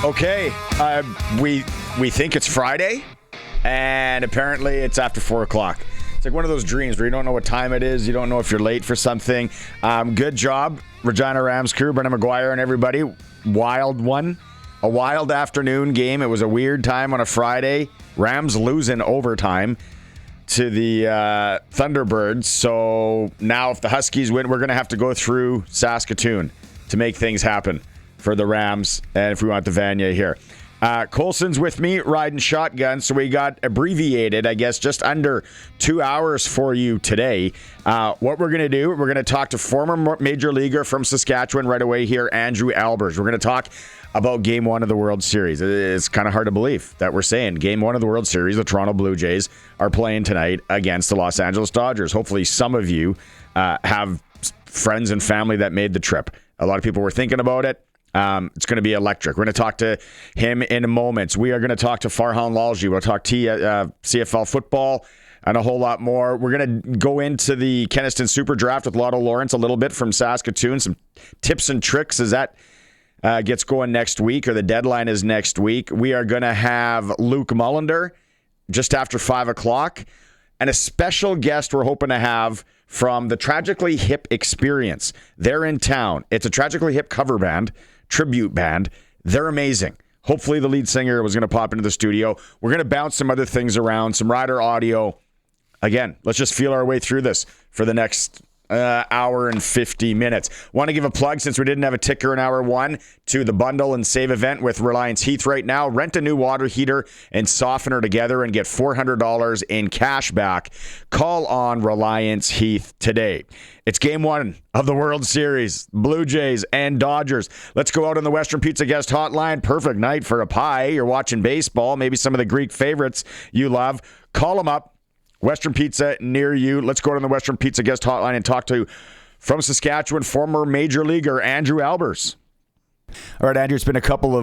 Okay, we think it's Friday, and apparently it's after 4 o'clock. It's like one of those dreams where you don't know what time it is. You don't know if you're late for something. Good job, Regina Rams crew, Brendan McGuire and everybody. Wild one. A wild afternoon game. It was a weird time on a Friday. Rams lose in overtime to the Thunderbirds. So now if the Huskies win, we're going to have to go through Saskatoon to make things happen for the Rams, and if we want the Vanier here. Colson's with me, riding shotgun, so we got abbreviated, I guess, just under 2 hours for you today. What we're going to do, we're going to talk to former Major Leaguer from Saskatchewan right away here, Andrew Albers. We're going to talk about Game 1 of the World Series. It's kind of hard to believe that we're saying Game 1 of the World Series, the Toronto Blue Jays are playing tonight against the Los Angeles Dodgers. Hopefully some of you have friends and family that made the trip. A lot of people were thinking about it. It's going to be electric. We're going to talk to him in moments. We are going to talk to Farhan Lalji. We'll talk CFL football and a whole lot more. We're going to go into the Kenaston Super Draft with Lotto Lawrence a little bit from Saskatoon. Some tips and tricks as that gets going next week, or the deadline is next week. We are going to have Luc Mullinder just after 5 o'clock. And a special guest we're hoping to have from the Tragically Hip Experience. They're in town. It's a Tragically Hip cover band, tribute band. They're amazing. Hopefully the lead singer was going to pop into the studio. We're going to bounce some other things around, some rider audio. Again, let's just feel our way through this for the next hour and 50 minutes. Want to give a plug, since we didn't have a ticker in hour one, to the bundle and save event with Reliance Heath right now. Rent a new water heater and softener together and get $400 in cash back. Call on Reliance Heath today. It's Game 1 of the World Series, Blue Jays and Dodgers. Let's go out on the Western Pizza guest hotline. Perfect night for a pie. You're watching baseball, maybe some of the Greek favorites you love. Call them up. Western Pizza near you. Let's go to the Western Pizza guest hotline and talk to, from Saskatchewan, former Major Leaguer Andrew Albers. All right, Andrew, it's been a couple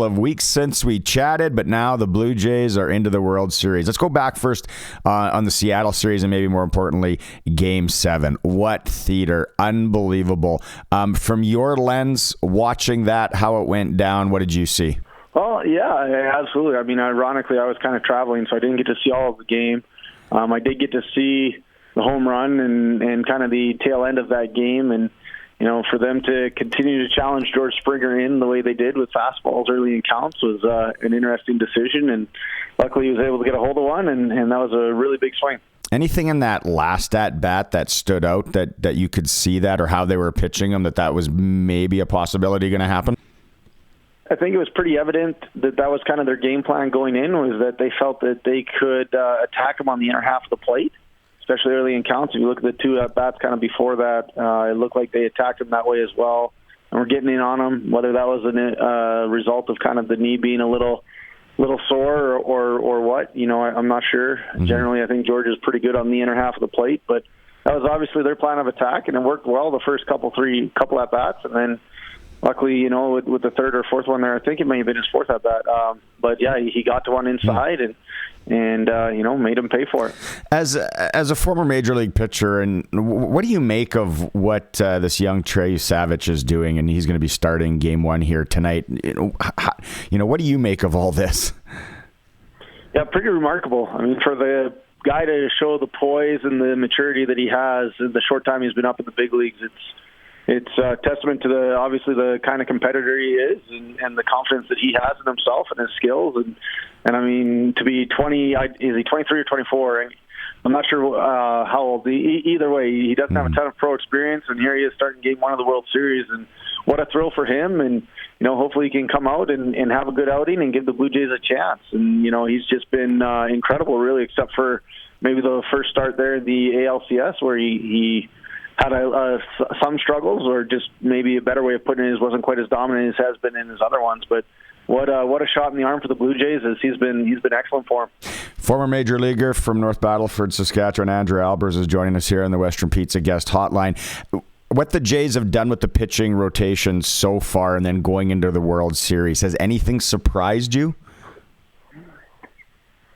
of weeks since we chatted, but now the Blue Jays are into the World Series. Let's go back first on the Seattle series, and maybe more importantly, Game 7. What theater. Unbelievable. From your lens, watching that, how it went down, what did you see? Well, yeah, absolutely. I mean, ironically, I was kind of traveling, so I didn't get to see all of the game. I did get to see the home run and kind of the tail end of that game. And, you know, for them to continue to challenge George Springer in the way they did with fastballs early in counts was an interesting decision. And luckily he was able to get a hold of one, and that was a really big swing. Anything in that last at-bat that stood out that you could see that, or how they were pitching them, that was maybe a possibility going to happen? I think it was pretty evident that was kind of their game plan going in, was that they felt that they could attack him on the inner half of the plate, especially early in counts. If you look at the two at-bats kind of before that, it looked like they attacked him that way as well. And we're getting in on him, whether that was a result of kind of the knee being a little sore or what. You know, I'm not sure. Mm-hmm. Generally, I think George is pretty good on the inner half of the plate, but that was obviously their plan of attack, and it worked well the first couple at-bats, and then luckily, you know, with the third or fourth one there, I think it may have been his fourth at bat. But yeah, he got to one inside and you know, made him pay for it. As a former major league pitcher, and what do you make of what this young Trey Savage is doing? And he's going to be starting Game 1 here tonight. You know, what do you make of all this? Yeah, pretty remarkable. I mean, for the guy to show the poise and the maturity that he has in the short time he's been up in the big leagues, it's a testament to obviously the kind of competitor he is, and the confidence that he has in himself and his skills. And I mean, to be 20, is he 23 or 24? I'm not sure how old. Either way, he doesn't have a ton of pro experience, and here he is starting Game 1 of the World Series. And what a thrill for him. And, you know, hopefully he can come out and have a good outing and give the Blue Jays a chance. And, you know, he's just been incredible, really, except for maybe the first start there in the ALCS, where he had some struggles, or just maybe a better way of putting it is wasn't quite as dominant as has been in his other ones. But what a shot in the arm for the Blue Jays, as he's been excellent for him. Former major leaguer from North Battleford, Saskatchewan, Andrew Albers is joining us here on the Western Pizza guest hotline. What the Jays have done with the pitching rotation so far, and then going into the World Series, has anything surprised you?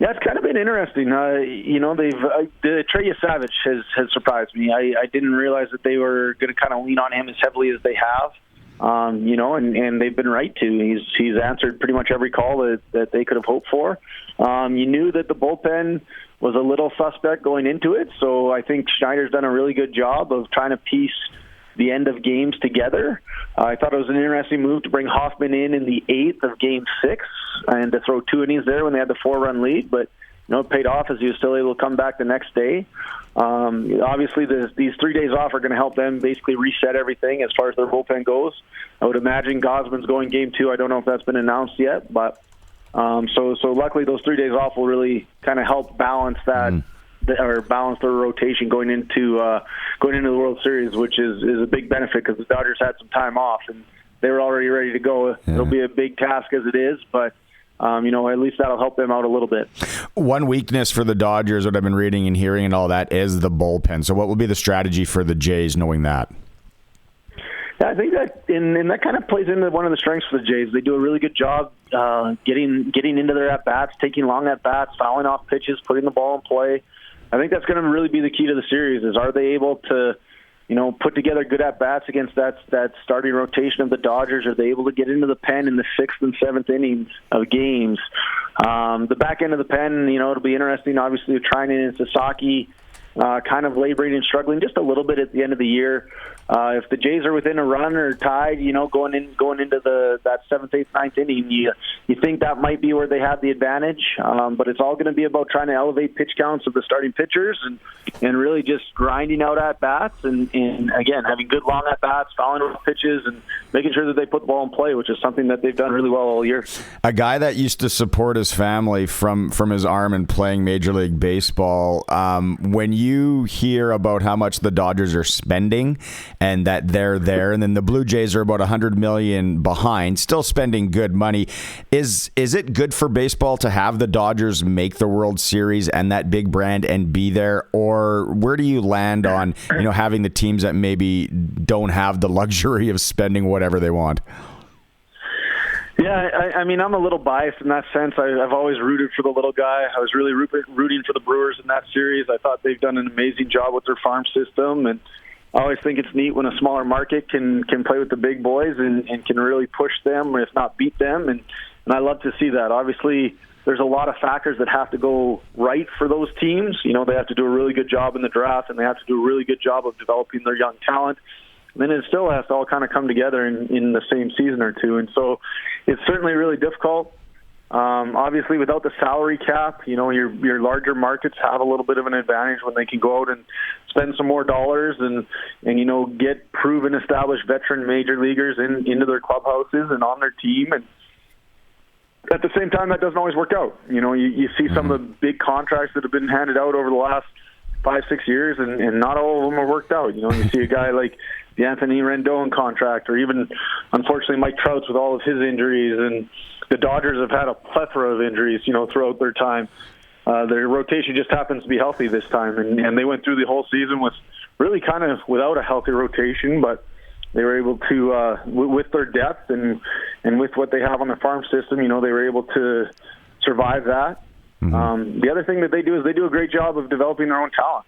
Yeah, it's kind of been interesting. You know, Trey Savage has surprised me. I didn't realize that they were going to kind of lean on him as heavily as they have. and they've been right to. He's answered pretty much every call that they could have hoped for. You knew that the bullpen was a little suspect going into it, so I think Schneider's done a really good job of trying to piece the end of games together. I thought it was an interesting move to bring Hoffman in the 8th of Game 6 and to throw 2 innings there when they had the 4-run lead, but it paid off as he was still able to come back the next day. Obviously, these 3 days off are going to help them basically reset everything as far as their bullpen goes. I would imagine Gosman's going Game 2. I don't know if that's been announced yet, but so luckily those 3 days off will really kind of help balance that. Or balance their rotation going into the World Series, which is a big benefit because the Dodgers had some time off and they were already ready to go. Yeah. It'll be a big task as it is, but at least that'll help them out a little bit. One weakness for the Dodgers, what I've been reading and hearing and all that, is the bullpen. So what will be the strategy for the Jays knowing that? Yeah, I think that and that kind of plays into one of the strengths for the Jays. They do a really good job getting into their at-bats, taking long at-bats, fouling off pitches, putting the ball in play. I think that's going to really be the key to the series is are they able to, put together good at-bats against that starting rotation of the Dodgers? Are they able to get into the pen in the 6th and 7th innings of games? The back end of the pen, it'll be interesting, obviously, trying in Sasaki, kind of laboring and struggling just a little bit at the end of the year. If the Jays are within a run or tied, going into that 7th, 8th, 9th inning, you think that might be where they have the advantage. But it's all going to be about trying to elevate pitch counts of the starting pitchers and really just grinding out at bats and again having good long at bats, fouling off pitches, and making sure that they put the ball in play, which is something that they've done really well all year. A guy that used to support his family from his arm and playing Major League Baseball. When you hear about how much the Dodgers are spending and that they're there, and then the Blue Jays are about $100 million behind, still spending good money. Is it good for baseball to have the Dodgers make the World Series and that big brand and be there, or where do you land on having the teams that maybe don't have the luxury of spending whatever they want? Yeah, I mean, I'm a little biased in that sense. I've always rooted for the little guy. I was really rooting for the Brewers in that series. I thought they've done an amazing job with their farm system, and I always think it's neat when a smaller market can play with the big boys and can really push them, or if not beat them, and I love to see that. Obviously, there's a lot of factors that have to go right for those teams. They have to do a really good job in the draft, and they have to do a really good job of developing their young talent. And then it still has to all kind of come together in the same season or two. And so it's certainly really difficult. Obviously, without the salary cap, your larger markets have a little bit of an advantage when they can go out and spend some more dollars and get proven, established veteran major leaguers into their clubhouses and on their team. And at the same time, that doesn't always work out. You see some of the big contracts that have been handed out over the last 5-6 years, and not all of them have worked out. You see a guy like the Anthony Rendon contract, or even, unfortunately, Mike Trout's with all of his injuries, and the Dodgers have had a plethora of injuries, throughout their time. Their rotation just happens to be healthy this time, and they went through the whole season with really kind of without a healthy rotation, but they were able to, with their depth and with what they have on the farm system, they were able to survive that. Mm-hmm. The other thing that they do is they do a great job of developing their own talent.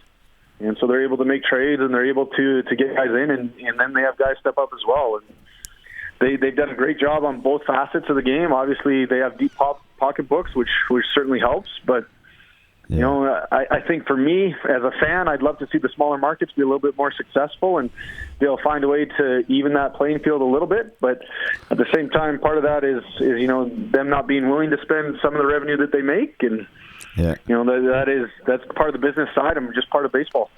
And so they're able to make trades, and they're able to get guys in, and then they have guys step up as well. And they've done a great job on both facets of the game. Obviously, they have deep pocketbooks, which certainly helps. But, I think for me, as a fan, I'd love to see the smaller markets be a little bit more successful, and they'll find a way to even that playing field a little bit. But at the same time, part of that is them not being willing to spend some of the revenue that they make, and that's part of the business side and just part of baseball.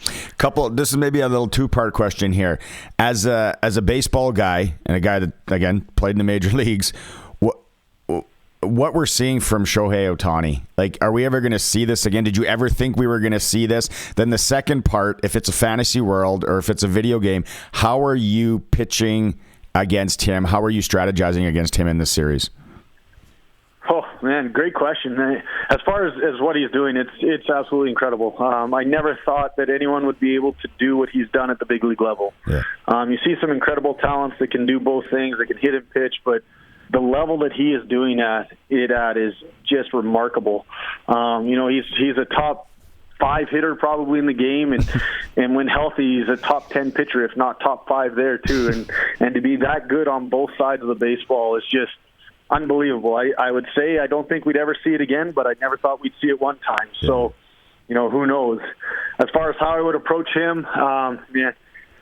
This is maybe a little two-part question here. As a baseball guy and a guy that again played in the major leagues, what we're seeing from Shohei Ohtani, like, are we ever going to see this again? Did you ever think we were going to see this? Then the second part, if it's a fantasy world or if it's a video game, how are you pitching against him? How are you strategizing against him in this series? Oh, man, great question. As far as what he's doing, it's absolutely incredible. I never thought that anyone would be able to do what he's done at the big league level. Yeah. You see some incredible talents that can do both things. They can hit and pitch, but the level that he is doing it at is just remarkable. He's a top 5 hitter probably in the game, and when healthy, he's a top 10 pitcher, if not top 5 there too. And to be that good on both sides of the baseball is just unbelievable. I would say I don't think we'd ever see it again, but I never thought we'd see it one time. So, who knows? As far as how I would approach him,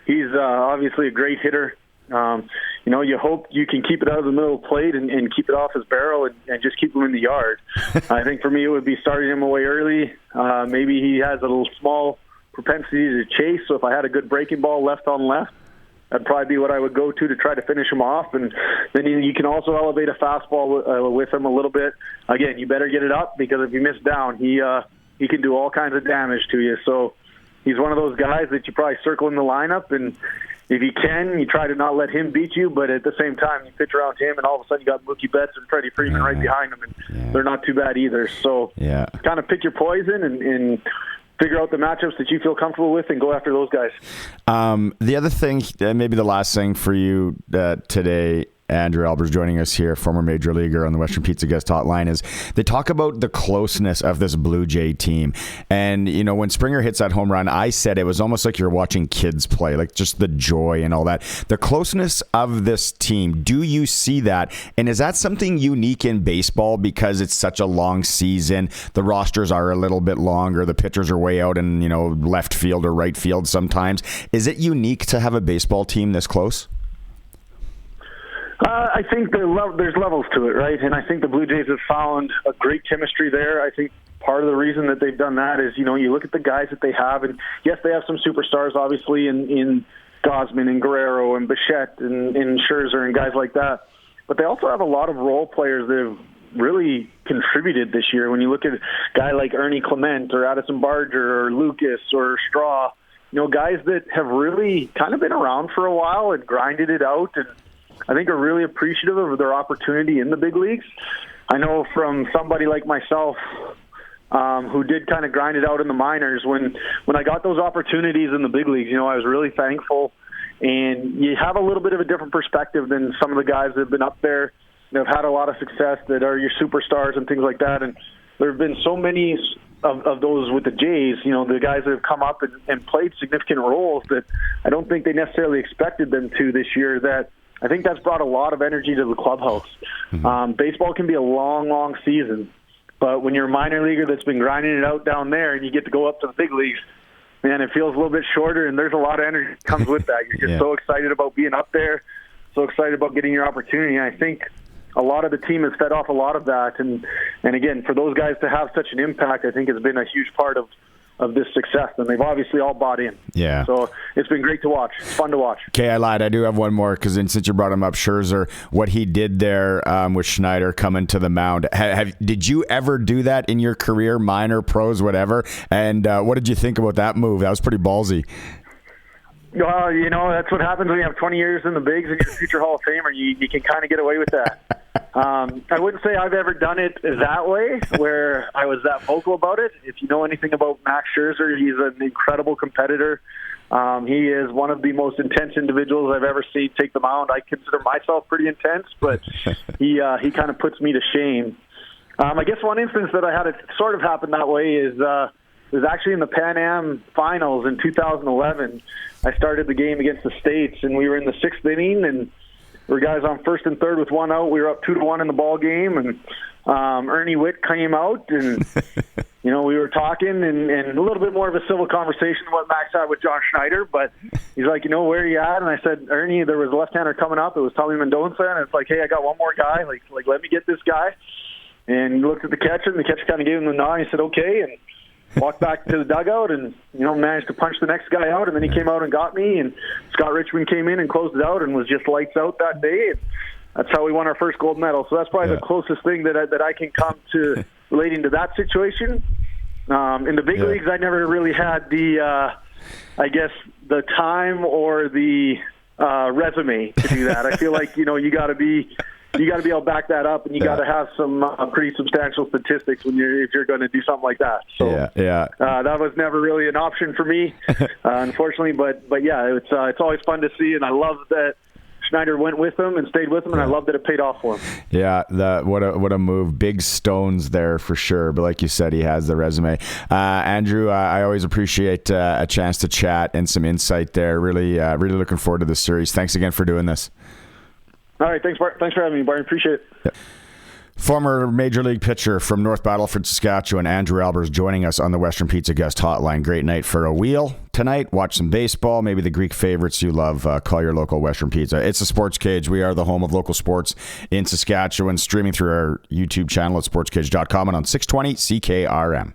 he's obviously a great hitter. You hope you can keep it out of the middle of the plate and keep it off his barrel and just keep him in the yard. I think for me it would be starting him away early. Maybe he has a little small propensity to chase, so if I had a good breaking ball left on left, that'd probably be what I would go to try to finish him off. And then you can also elevate a fastball with him a little bit. Again, you better get it up, because if you miss down, he can do all kinds of damage to you. So he's one of those guys that you probably circle in the lineup, and if you can, you try to not let him beat you, but at the same time, you pitch around him, and all of a sudden you got Mookie Betts and Freddie Freeman right behind him, and they're not too bad either. So kind of pick your poison and figure out the matchups that you feel comfortable with and go after those guys. The other thing, maybe the last thing for you today, Andrew Albers joining us here, former major leaguer on the Western Pizza Guest Hotline, is they talk about the closeness of this Blue Jay team. And, when Springer hits that home run, I said it was almost like you're watching kids play, like just the joy and all that. The closeness of this team, do you see that? And is that something unique in baseball because it's such a long season? The rosters are a little bit longer. The pitchers are way out in, left field or right field sometimes. Is it unique to have a baseball team this close? I think there's levels to it, right? And I think the Blue Jays have found a great chemistry there. I think part of the reason that they've done that is, you look at the guys that they have, and yes, they have some superstars, obviously, in Gausman and Guerrero and Bichette and Scherzer and guys like that. But they also have a lot of role players that have really contributed this year. When you look at a guy like Ernie Clement or Addison Barger or Lucas or Straw, guys that have really kind of been around for a while and grinded it out, and I think are really appreciative of their opportunity in the big leagues. I know from somebody like myself who did kind of grind it out in the minors, when I got those opportunities in the big leagues, I was really thankful. And you have a little bit of a different perspective than some of the guys that have been up there and have had a lot of success that are your superstars and things like that. And there have been so many of those with the Jays, the guys that have come up and played significant roles that I don't think they necessarily expected them to this year, that I think that's brought a lot of energy to the clubhouse. Baseball can be a long, long season, but when you're a minor leaguer that's been grinding it out down there and you get to go up to the big leagues, man, it feels a little bit shorter, and there's a lot of energy that comes with that. You're just so excited about being up there, so excited about getting your opportunity. And I think a lot of the team has fed off a lot of that. And again, for those guys to have such an impact, I think has been a huge part of this success, and they've obviously all bought in. Yeah. So it's been great to watch. It's fun to watch. Okay, I lied. I do have one more, because since you brought him up, Scherzer, what he did there with Schneider coming to the mound. Did you ever do that in your career, minor, pros, whatever? And what did you think about that move? That was pretty ballsy. Well, that's what happens when you have 20 years in the bigs and you're a future Hall of Famer. You can kind of get away with that. I wouldn't say I've ever done it that way, where I was that vocal about it. If you know anything about Max Scherzer, he's an incredible competitor. He is one of the most intense individuals I've ever seen take the mound. I consider myself pretty intense, but he kind of puts me to shame. I guess one instance that I had it sort of happen that way is it was actually in the Pan Am Finals in 2011. I started the game against the States, and we were in the 6th inning, and we were guys on 1st and 3rd with 1 out. We were up 2-1 in the ball game, and Ernie Witt came out, and we were talking, and a little bit more of a civil conversation than what Max had with John Schneider. But he's like, where are you at? And I said, Ernie, there was a left-hander coming up. It was Tommy Mendonça, and it's like, hey, I got one more guy. Like let me get this guy. And he looked at the catcher, and the catcher kind of gave him the nod. And he said, okay, and walked back to the dugout and, managed to punch the next guy out. And then he came out and got me, and Scott Richmond came in and closed it out and was just lights out that day. And that's how we won our first gold medal. So that's probably the closest thing that I can come to relating to that situation. In the big leagues, I never really had the, the time or the resume to do that. I feel like, you got to be able to back that up, and you got to have some pretty substantial statistics if you're going to do something like that. So that was never really an option for me, unfortunately. But it's always fun to see, and I love that Schneider went with him and stayed with him, and I love that it paid off for him. Yeah, what a move. Big stones there for sure. But like you said, he has the resume. Andrew, I always appreciate a chance to chat and some insight there. Really looking forward to this series. Thanks again for doing this. All right, thanks for having me, Barney. Appreciate it. Yeah. Former Major League pitcher from North Battleford, Saskatchewan, Andrew Albers, joining us on the Western Pizza Guest Hotline. Great night for a wheel tonight. Watch some baseball, maybe the Greek favorites you love. Call your local Western Pizza. It's a Sports Cage. We are the home of local sports in Saskatchewan, streaming through our YouTube channel at sportscage.com and on 620 CKRM.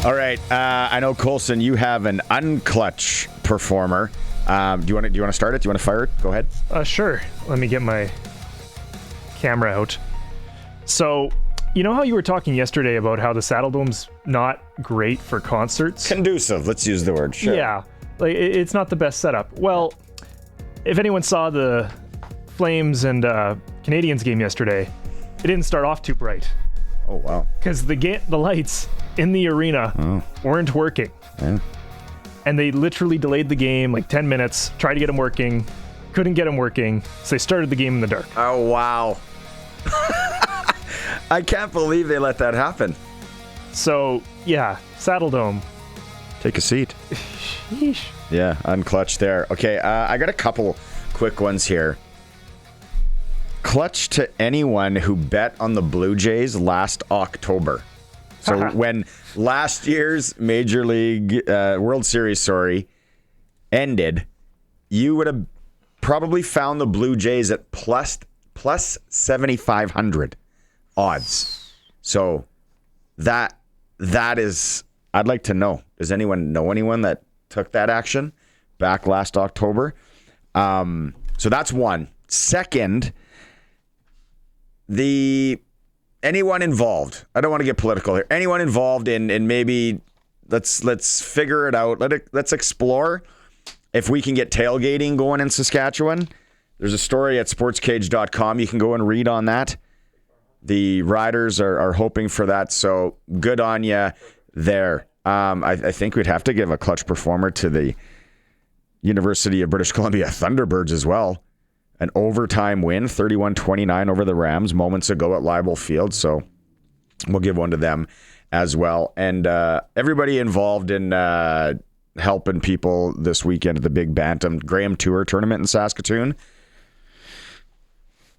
All right, I know, Colson, you have an unclutch performer. Do you want to start it? Do you want to fire it? Go ahead. Sure. Let me get my camera out. So, you know how you were talking yesterday about how the Saddle Dome's not great for concerts? Conducive, let's use the word. Sure. Yeah, like it's not the best setup. Well, if anyone saw the Flames and Canadiens game yesterday, it didn't start off too bright. Oh, wow. Because the lights in the arena weren't working. Yeah. And they literally delayed the game like 10 minutes, tried to get them working, couldn't get them working, so they started the game in the dark. Oh, wow. I can't believe they let that happen. So, yeah, Saddle Dome. Take a seat. Sheesh. Yeah, unclutch there. Okay, I got a couple quick ones here. Clutch to anyone who bet on the Blue Jays last October. So when last year's Major League World Series, ended, you would have probably found the Blue Jays at plus 7,500 odds. So that is, I'd like to know. Does anyone know anyone that took that action back last October? So that's one. Second, anyone involved, I don't want to get political here, anyone involved in maybe, let's figure it out. Let's explore if we can get tailgating going in Saskatchewan. There's a story at sportscage.com. You can go and read on that. The Riders are hoping for that, so good on you there. I think we'd have to give a clutch performer to the University of British Columbia Thunderbirds as well. An overtime win, 31-29 over the Rams moments ago at Leibel Field, so we'll give one to them as well. And everybody involved in helping people this weekend at the Big Bantam Graham Tour Tournament in Saskatoon.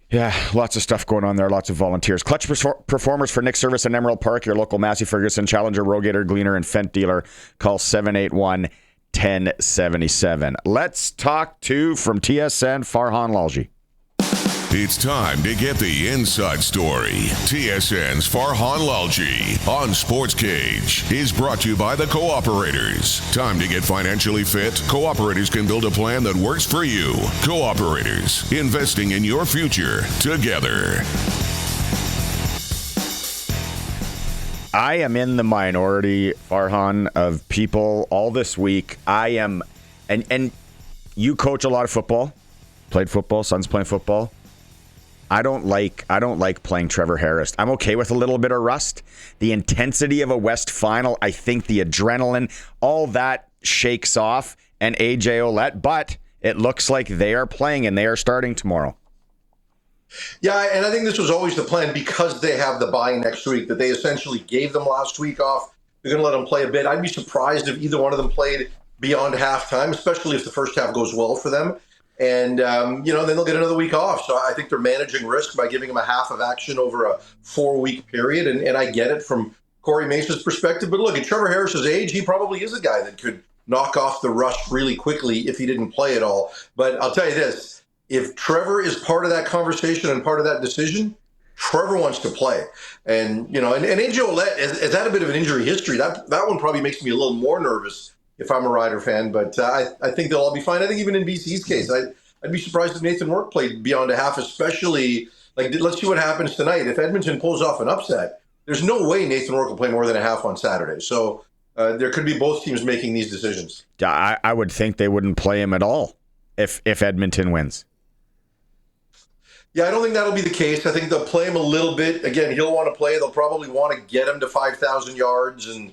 Yeah, lots of stuff going on there. Lots of volunteers. Clutch performers for Nick Service in Emerald Park, your local Massey Ferguson, Challenger, Rogator, Gleaner, and Fent dealer. Call 781-1077. Let's talk to, from TSN, Farhan Lalji. It's time to get the inside story. TSN's Farhan Lalji on SportsCage is brought to you by the Cooperators. Time to get financially fit? Cooperators can build a plan that works for you. Cooperators, investing in your future together. I am in the minority, Farhan, of people all this week. I am, and you coach a lot of football, played football, son's playing football. I don't like playing Trevor Harris. I'm okay with a little bit of rust. The intensity of a West final, I think the adrenaline, all that shakes off, and AJ Ouellette, but it looks like they are playing and they are starting tomorrow. Yeah, and I think this was always the plan because they have the bye next week, that they essentially gave them last week off. They're going to let them play a bit. I'd be surprised if either one of them played beyond halftime, especially if the first half goes well for them. And, then they'll get another week off. So I think they're managing risk by giving them a half of action over a 4-week period. And I get it from Corey Mace's perspective. But look, at Trevor Harris's age, he probably is a guy that could knock off the rust really quickly if he didn't play at all. But I'll tell you this, if Trevor is part of that conversation and part of that decision, Trevor wants to play. And, and AJ Ouellette has had a bit of an injury history. That one probably makes me a little more nervous if I'm a Rider fan, but I think they'll all be fine. I think even in BC's case, I'd be surprised if Nathan Rourke played beyond a half, especially, let's see what happens tonight. If Edmonton pulls off an upset, there's no way Nathan Rourke will play more than a half on Saturday. So there could be both teams making these decisions. I would think they wouldn't play him at all if Edmonton wins. Yeah, I don't think that'll be the case. I think they'll play him a little bit. Again, he'll want to play. They'll probably want to get him to 5,000 yards and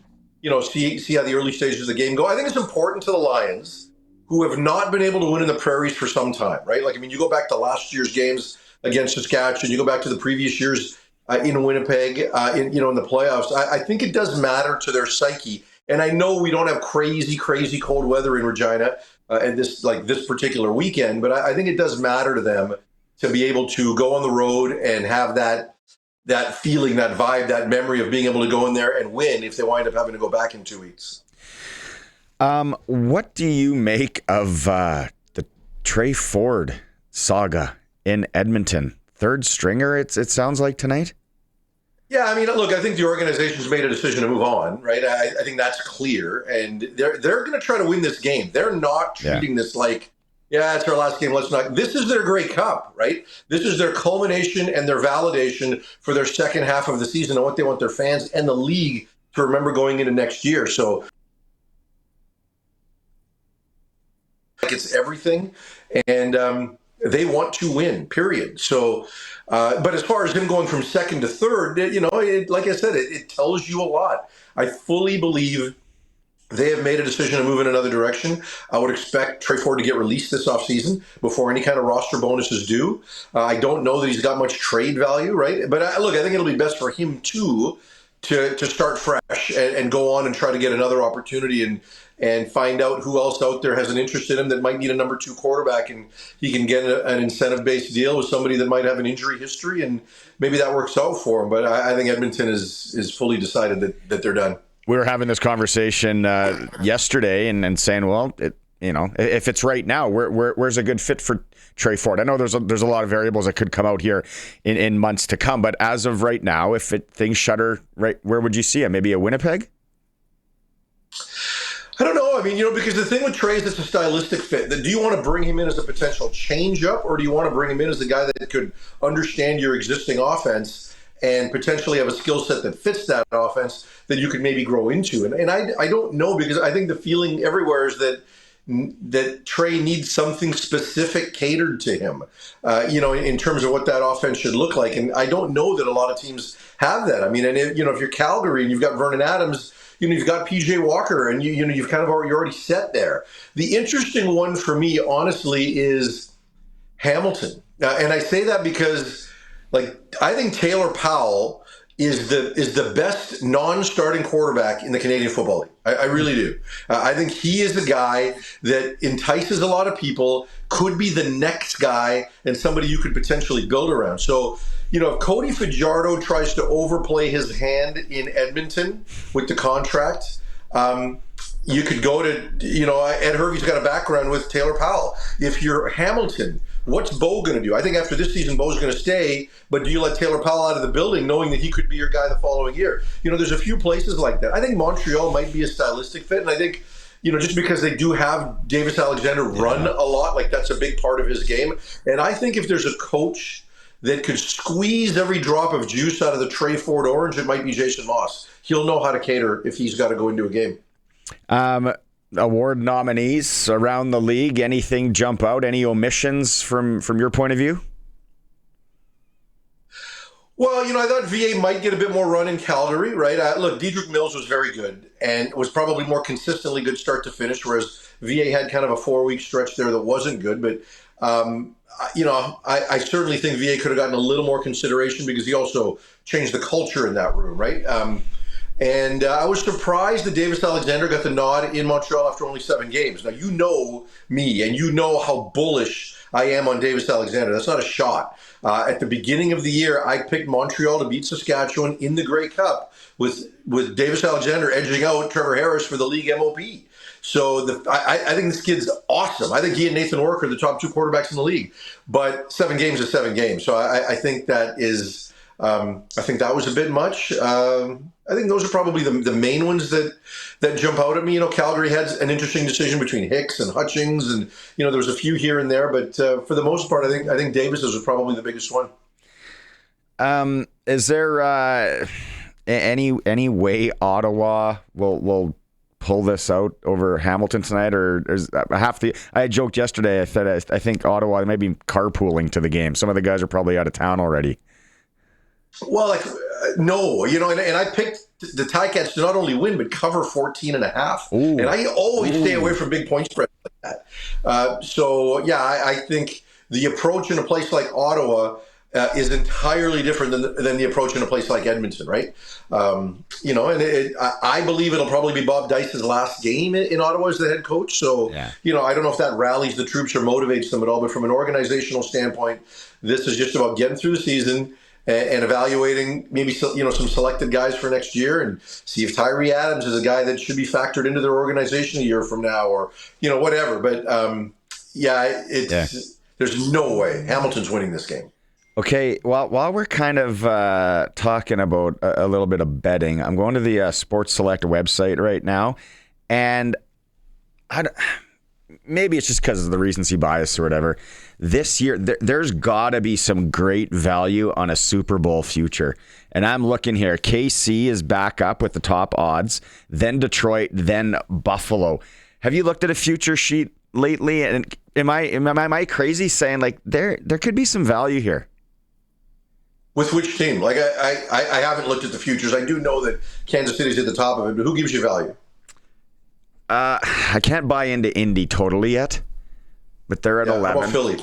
see how the early stages of the game go. I think it's important to the Lions who have not been able to win in the Prairies for some time, right? Like, I mean, you go back to last year's games against Saskatchewan, you go back to the previous years in Winnipeg, in the playoffs. I think it does matter to their psyche. And I know we don't have crazy cold weather in Regina and this particular weekend, but I think it does matter to them to be able to go on the road and have that feeling, that vibe, that memory of being able to go in there and win if they wind up having to go back in 2 weeks. What do you make of the Trey Ford saga in Edmonton? Third stringer, it sounds like tonight? Yeah, I mean, look, I think the organization's made a decision to move on, right? I think that's clear, and they're going to try to win this game. They're not treating this like, it's our last game, let's not. This is their Grey Cup, right? This is their culmination and their validation for their second half of the season and what they want their fans and the league to remember going into next year. So it's everything, and they want to win, period. So, but as far as him going from second to third, like I said, it tells you a lot. I fully believe they have made a decision to move in another direction. I would expect Trey Ford to get released this offseason before any kind of roster bonuses due. I don't know that he's got much trade value, right? But I think it'll be best for him too to start fresh and go on and try to get another opportunity and find out who else out there has an interest in him that might need a number 2 quarterback, and he can get an incentive-based deal with somebody that might have an injury history, and maybe that works out for him. But I think Edmonton is fully decided that they're done. We were having this conversation yesterday and saying, well, if it's right now, where's a good fit for Trey Ford? I know there's a lot of variables that could come out here in months to come, but as of right now, if things shutter, right, where would you see him? Maybe a Winnipeg? I don't know. I mean, because the thing with Trey is it's a stylistic fit. Do you want to bring him in as a potential change-up, or do you want to bring him in as the guy that could understand your existing offense and potentially have a skill set that fits that offense that you could maybe grow into? And I don't know, because I think the feeling everywhere is that Trey needs something specific catered to him, in terms of what that offense should look like. And I don't know that a lot of teams have that. I mean, and if you're Calgary and you've got Vernon Adams, you've got PJ Walker, and you've kind of you're already set there. The interesting one for me, honestly, is Hamilton. And I say that because, I think Taylor Powell is the best non-starting quarterback in the Canadian Football League. I really do. I think he is the guy that entices a lot of people, could be the next guy, and somebody you could potentially build around. So, if Cody Fajardo tries to overplay his hand in Edmonton with the contract, you could go to, Ed Hervey's got a background with Taylor Powell. If you're Hamilton, what's Bo going to do? I think after this season, Bo's going to stay, but do you let Taylor Powell out of the building knowing that he could be your guy the following year? There's a few places like that. I think Montreal might be a stylistic fit, and I think, just because they do have Davis Alexander run a lot, that's a big part of his game. And I think if there's a coach that could squeeze every drop of juice out of the Trey Ford orange, it might be Jason Moss. He'll know how to cater if he's got to go into a game. Award nominees around the league, anything jump out? Any omissions from your point of view? Well, I thought VA might get a bit more run in Calgary, right? Look, Dedrick Mills was very good and was probably more consistently good start to finish, whereas VA had kind of a 4-week stretch there that wasn't good. But, I certainly think VA could have gotten a little more consideration because he also changed the culture in that room, right? And I was surprised that Davis Alexander got the nod in Montreal after only 7 games. Now, you know me, and you know how bullish I am on Davis Alexander. That's not a shot. At the beginning of the year, I picked Montreal to beat Saskatchewan in the Grey Cup with Davis Alexander edging out Trevor Harris for the league MOP. So I think this kid's awesome. I think he and Nathan Work are the top 2 quarterbacks in the league. But 7 games is 7 games. So I think that is I think that was a bit much. I think those are probably the main ones that jump out at me. Calgary had an interesting decision between Hicks and Hutchings, and there was a few here and there, but for the most part, I think Davis's was probably the biggest one. Is there any way Ottawa will pull this out over Hamilton tonight, or I joked yesterday. I said I think Ottawa may be carpooling to the game. Some of the guys are probably out of town already. Well, no, and I picked the Ticats to not only win, but cover 14.5. And I always stay away from big point spreads like I think the approach in a place like Ottawa is entirely different than the approach in a place like Edmonton, right? I believe it'll probably be Bob Dice's last game in Ottawa as the head coach. So, I don't know if that rallies the troops or motivates them at all. But from an organizational standpoint, this is just about getting through the season and evaluating maybe some selected guys for next year and see if Tyree Adams is a guy that should be factored into their organization a year from now or, whatever. But, there's no way Hamilton's winning this game. Okay, well, while we're kind of talking about a little bit of betting, I'm going to the Sports Select website right now, and maybe it's just because of the recency bias or whatever. This year, there's got to be some great value on a Super Bowl future. And I'm looking here. KC is back up with the top odds, then Detroit, then Buffalo. Have you looked at a future sheet lately? And am I crazy saying like there could be some value here? With which team? Like I haven't looked at the futures. I do know that Kansas City's at the top of it, but who gives you value? I can't buy into Indy totally yet, but they're at 11. How about Philly?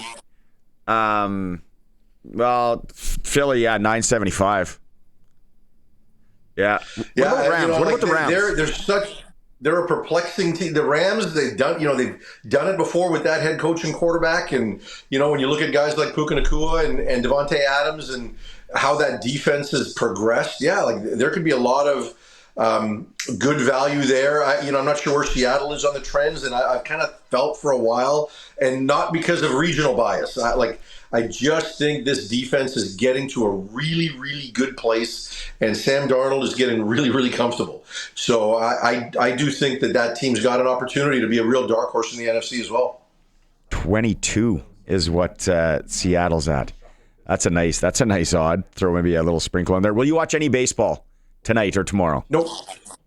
Philly, 975. Yeah. What about Rams? What about the Rams? They're a perplexing team. The Rams, they've done it before with that head coach and quarterback. And, when you look at guys like Puka Nacua and Devontae Adams and how that defense has progressed, there could be a lot of good value there. I'm not sure where Seattle is on the trends, and I've kind of felt for a while, and not because of regional bias. I just think this defense is getting to a really, really good place, and Sam Darnold is getting really, really comfortable. So I do think that team's got an opportunity to be a real dark horse in the NFC as well. 22 is what Seattle's at. That's a nice odd. Throw maybe a little sprinkle in there. Will you watch any baseball tonight or tomorrow? No.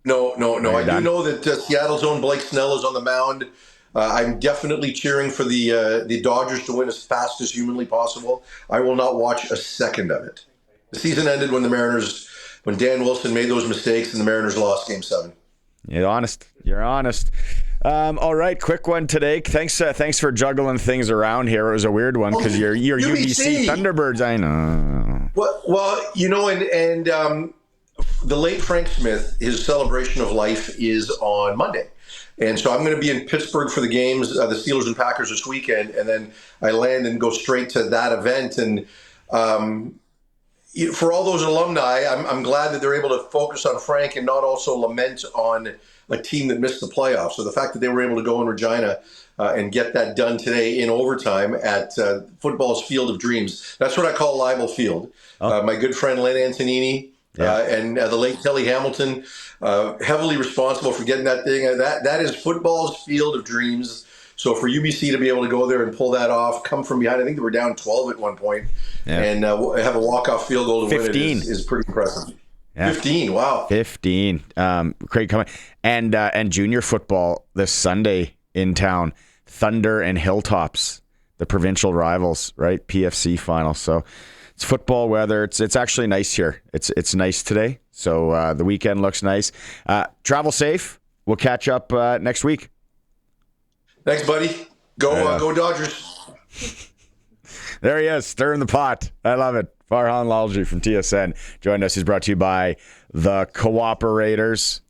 I do know that Seattle's own Blake Snell is on the mound. I'm definitely cheering for the Dodgers to win as fast as humanly possible. I will not watch a second of it. The season ended when Dan Wilson made those mistakes and the Mariners lost Game 7. You're honest. All right, quick one today. Thanks for juggling things around here. It was a weird one because you're UBC Thunderbirds. I know. Well, and the late Frank Smith, his celebration of life is on Monday. And so I'm going to be in Pittsburgh for the games, the Steelers and Packers this weekend, and then I land and go straight to that event. And for all those alumni, I'm glad that they're able to focus on Frank and not also lament on a team that missed the playoffs. So the fact that they were able to go in Regina and get that done today in overtime at football's Field of Dreams. That's what I call Leibel Field. My good friend Len Antonini and the late Kelly Hamilton, heavily responsible for getting that thing. That is football's Field of Dreams. So for UBC to be able to go there and pull that off, come from behind, I think they were down 12 at one point, and have a walk-off field goal to 15. win it is pretty impressive. Yeah. 15, wow. 15. Great coming. And junior football this Sunday in town, Thunder and Hilltops, the provincial rivals, right? PFC final. So it's football weather. It's actually nice here. It's nice today. So the weekend looks nice. Travel safe. We'll catch up next week. Thanks, buddy. Go Dodgers. There he is, stirring the pot. I love it. Farhan Lalji from TSN joined us. He's brought to you by the Cooperators.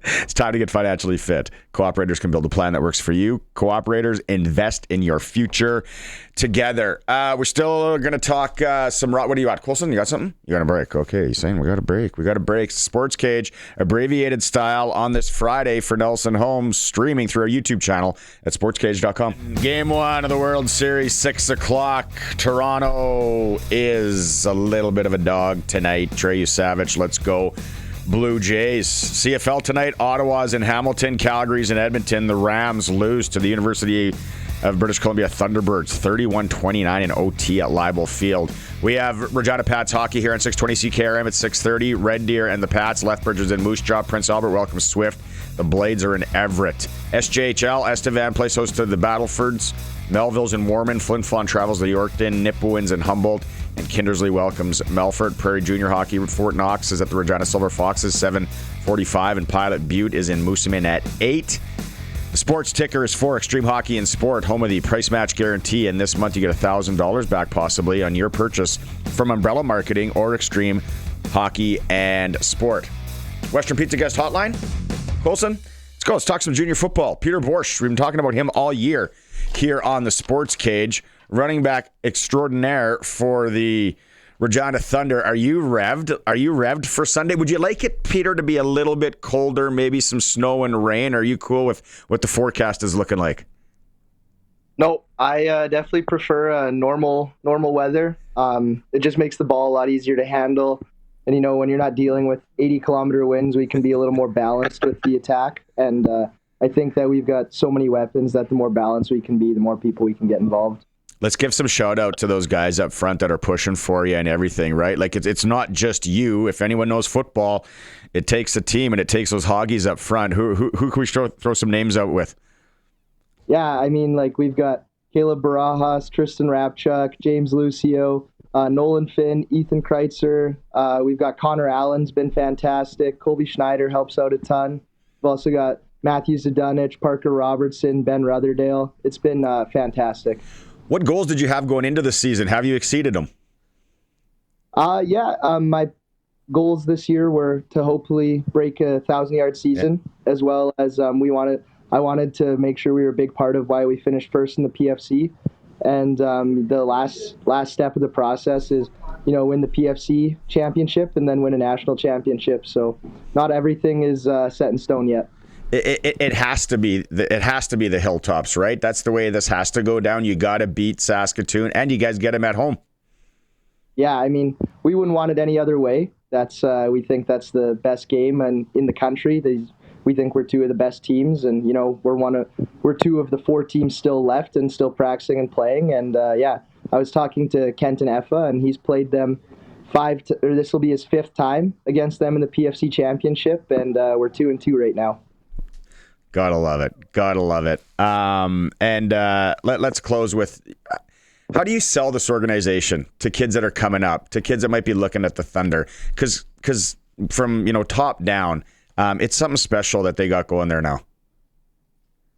It's time to get financially fit. Cooperators can build a plan that works for you. Cooperators, invest in your future together. We're still going to talk some... What do you got, Coulson? You got something? You got a break. Okay, he's saying we got a break. SportsCage, abbreviated style on this Friday for Nelson Holmes, streaming through our YouTube channel at sportscage.com. Game 1 of the World Series, 6 o'clock. Toronto is a little bit of a dog tonight. Treyu Savage, let's go Blue Jays. CFL tonight, Ottawa's in Hamilton, Calgary's in Edmonton. The Rams lose to the University of British Columbia Thunderbirds 31-29 in OT at Leibel Field. We have Regina Pats hockey here on 620 CKRM at 6:30. Red Deer and the Pats. Lethbridge is in Moose Jaw. Prince Albert welcomes Swift. The Blades are in Everett. SJHL, Estevan plays host to the Battlefords. Melville's in Warman. Flin Flon travels to Yorkton. Nipawin's in Humboldt. And Kindersley welcomes Melfort. Prairie Junior Hockey. Fort Knox is at the Regina Silver Foxes, 7:45. And Pilot Butte is in Moosomin at 8. The sports ticker is for Extreme Hockey and Sport, home of the price match guarantee. And this month you get $1,000 back possibly on your purchase from Umbrella Marketing or Extreme Hockey and Sport. Western Pizza Guest Hotline. Colson, let's go. Let's talk some junior football. Peter Boersch, we've been talking about him all year here on the Sports Cage. Running back extraordinaire for the Regina Thunder. Are you revved? Are you revved for Sunday? Would you like it, Peter, to be a little bit colder, maybe some snow and rain? Are you cool with what the forecast is looking like? No, I definitely prefer normal weather. It just makes the ball a lot easier to handle. And, when you're not dealing with 80-kilometer winds, we can be a little more balanced with the attack. And I think that we've got so many weapons that the more balanced we can be, the more people we can get involved. Let's give some shout out to those guys up front that are pushing for you and everything, right? Like it's not just you. If anyone knows football, it takes a team and it takes those Hoggies up front. Who can we throw some names out with? Yeah, I mean, we've got Caleb Barajas, Tristan Rapchuk, James Lucio, Nolan Finn, Ethan Kreitzer. We've got Connor Allen's been fantastic. Colby Schneider helps out a ton. We've also got Matthew Zdunich, Parker Robertson, Ben Rutherdale. It's been fantastic. What goals did you have going into the season? Have you exceeded them? My goals this year were to hopefully break a 1,000-yard season, as well as I wanted to make sure we were a big part of why we finished first in the PFC. And the last step of the process is, win the PFC championship and then win a national championship. So not everything is set in stone yet. It has to be the Hilltops, right? That's the way this has to go down. You got to beat Saskatoon, and you guys get them at home. Yeah, I mean, we wouldn't want it any other way. We think that's the best game in the country. We think we're two of the best teams, and we're two of the 4 teams still left and still practicing and playing. And I was talking to Kenton Effa, and he's played them this will be his 5th time against them in the PFC championship, and we're 2-2 right now. Gotta love it. Let's close with, how do you sell this organization to kids that are coming up, to kids that might be looking at the Thunder? Because from top down, it's something special that they got going there now.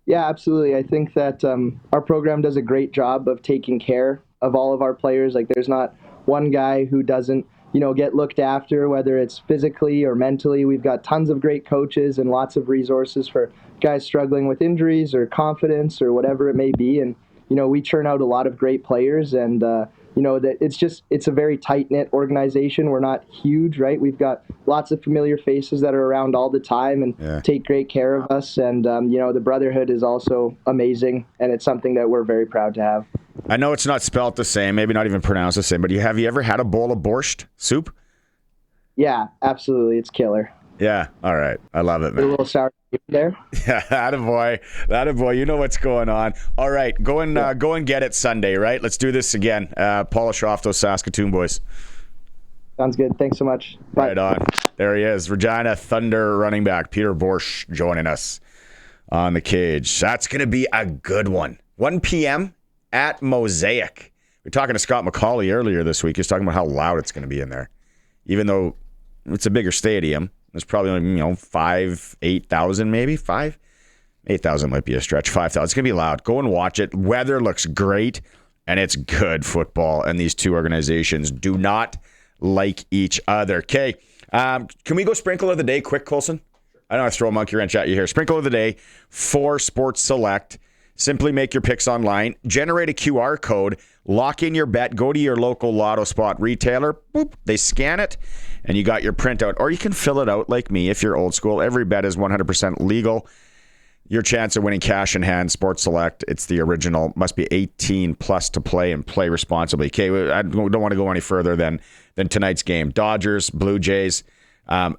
Yeah, absolutely. I think that our program does a great job of taking care of all of our players. There's not one guy who doesn't get looked after, whether it's physically or mentally. We've got tons of great coaches and lots of resources for guys struggling with injuries or confidence or whatever it may be. And, we churn out a lot of great players, and, that it's a very tight-knit organization. We're not huge, right? We've got lots of familiar faces that are around all the time and take great care of us. And, the brotherhood is also amazing, and it's something that we're very proud to have. I know it's not spelt the same, maybe not even pronounced the same, but have you ever had a bowl of borscht soup? Yeah, absolutely. It's killer. Yeah, all right. I love it, man. A little sour there. Yeah, attaboy. You know what's going on. All right, go and get it Sunday, right? Let's do this again. Polish off those Saskatoon boys. Sounds good. Thanks so much. Bye. Right on. There he is, Regina Thunder running back Peter Boersch joining us on the cage. That's going to be a good one. 1 p.m. at Mosaic. We were talking to Scott McCauley earlier this week. He was talking about how loud it's going to be in there. Even though it's a bigger stadium, there's probably only, 8,000 maybe. 8,000 might be a stretch. 5,000. It's going to be loud. Go and watch it. Weather looks great, and it's good football. And these two organizations do not like each other. Okay, can we go sprinkle of the day quick, Colson? I know I throw a monkey wrench at you here. Sprinkle of the day for Sports Select. Simply make your picks online, generate a QR code, lock in your bet, go to your local Lotto spot retailer, boop, they scan it, and you got your printout. Or you can fill it out like me if you're old school. Every bet is 100% legal. Your chance of winning cash in hand, Sports Select, it's the original. Must be 18 plus to play and play responsibly. Okay, I don't want to go any further than tonight's game. Dodgers, Blue Jays.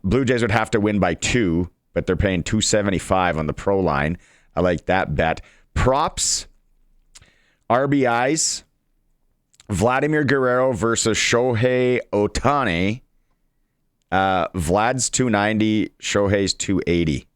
Blue Jays would have to win by 2, but they're paying $275 on the pro line. I like that bet. Props, RBIs, Vladimir Guerrero versus Shohei Ohtani. Vlad's 290, Shohei's 280.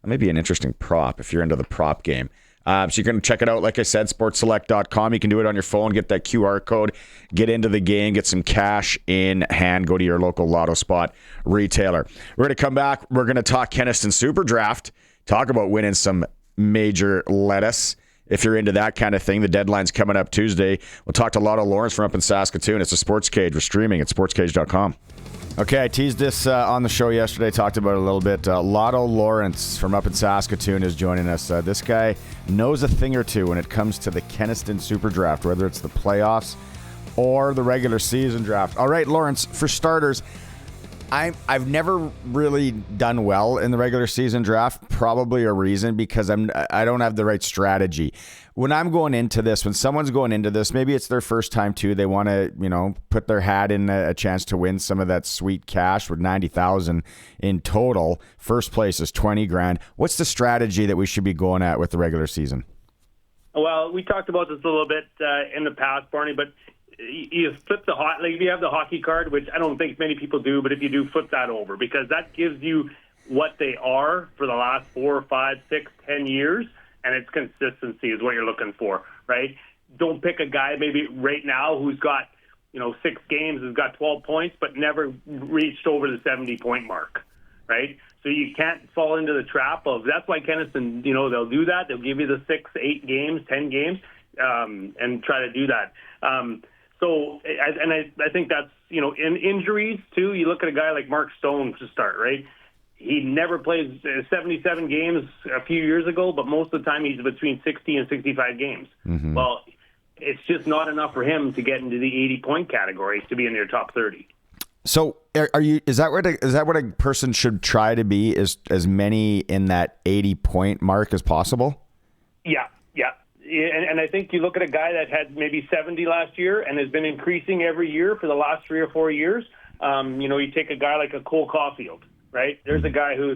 That may be an interesting prop if you're into the prop game. So you can check it out, like I said, sportselect.com. You can do it on your phone, get that QR code, get into the game, get some cash in hand, go to your local Lotto spot retailer. We're going to come back. We're going to talk Kenaston Super Draft, talk about winning some major lettuce. If you're into that kind of thing, the deadline's coming up Tuesday. We'll talk to Lotto Lawrence from up in Saskatoon. It's a Sports Cage. We're streaming at sportscage.com. Okay, I teased this on the show yesterday, talked about it a little bit. Lotto Lawrence from up in Saskatoon is joining us. This guy knows a thing or two when it comes to the Kenaston Super Draft, whether it's the playoffs or the regular season draft. All right, Lawrence, for starters, I've never really done well in the regular season draft. Probably a reason because I don't have the right strategy. When I'm going into this, when someone's going into this, maybe it's their first time too. They want to, put their hat in a chance to win some of that sweet cash with $90,000 in total. First place is $20,000. What's the strategy that we should be going at with the regular season? Well, we talked about this a little bit in the past, Barney, but you flip if you have the hockey card, which I don't think many people do, but if you do, flip that over because that gives you what they are for the last 4, 5, 6, 10 years, and it's consistency is what you're looking for, right? Don't pick a guy maybe right now who's got 6 games, has got 12 points, but never reached over the 70-point mark, right? So you can't fall into the trap of that's why Kenaston, they'll do that. They'll give you the 6, 8 games, 10 games, and try to do that. I think that's, in injuries, too, you look at a guy like Mark Stone to start, right? He never played 77 games a few years ago, but most of the time he's between 60 and 65 games. Mm-hmm. Well, it's just not enough for him to get into the 80-point category to be in your top 30. So is that what a person should try to be, is as many in that 80-point mark as possible? Yeah. And I think you look at a guy that had maybe 70 last year and has been increasing every year for the last 3 or 4 years. You take a guy like a Cole Caulfield, right? There's a guy who,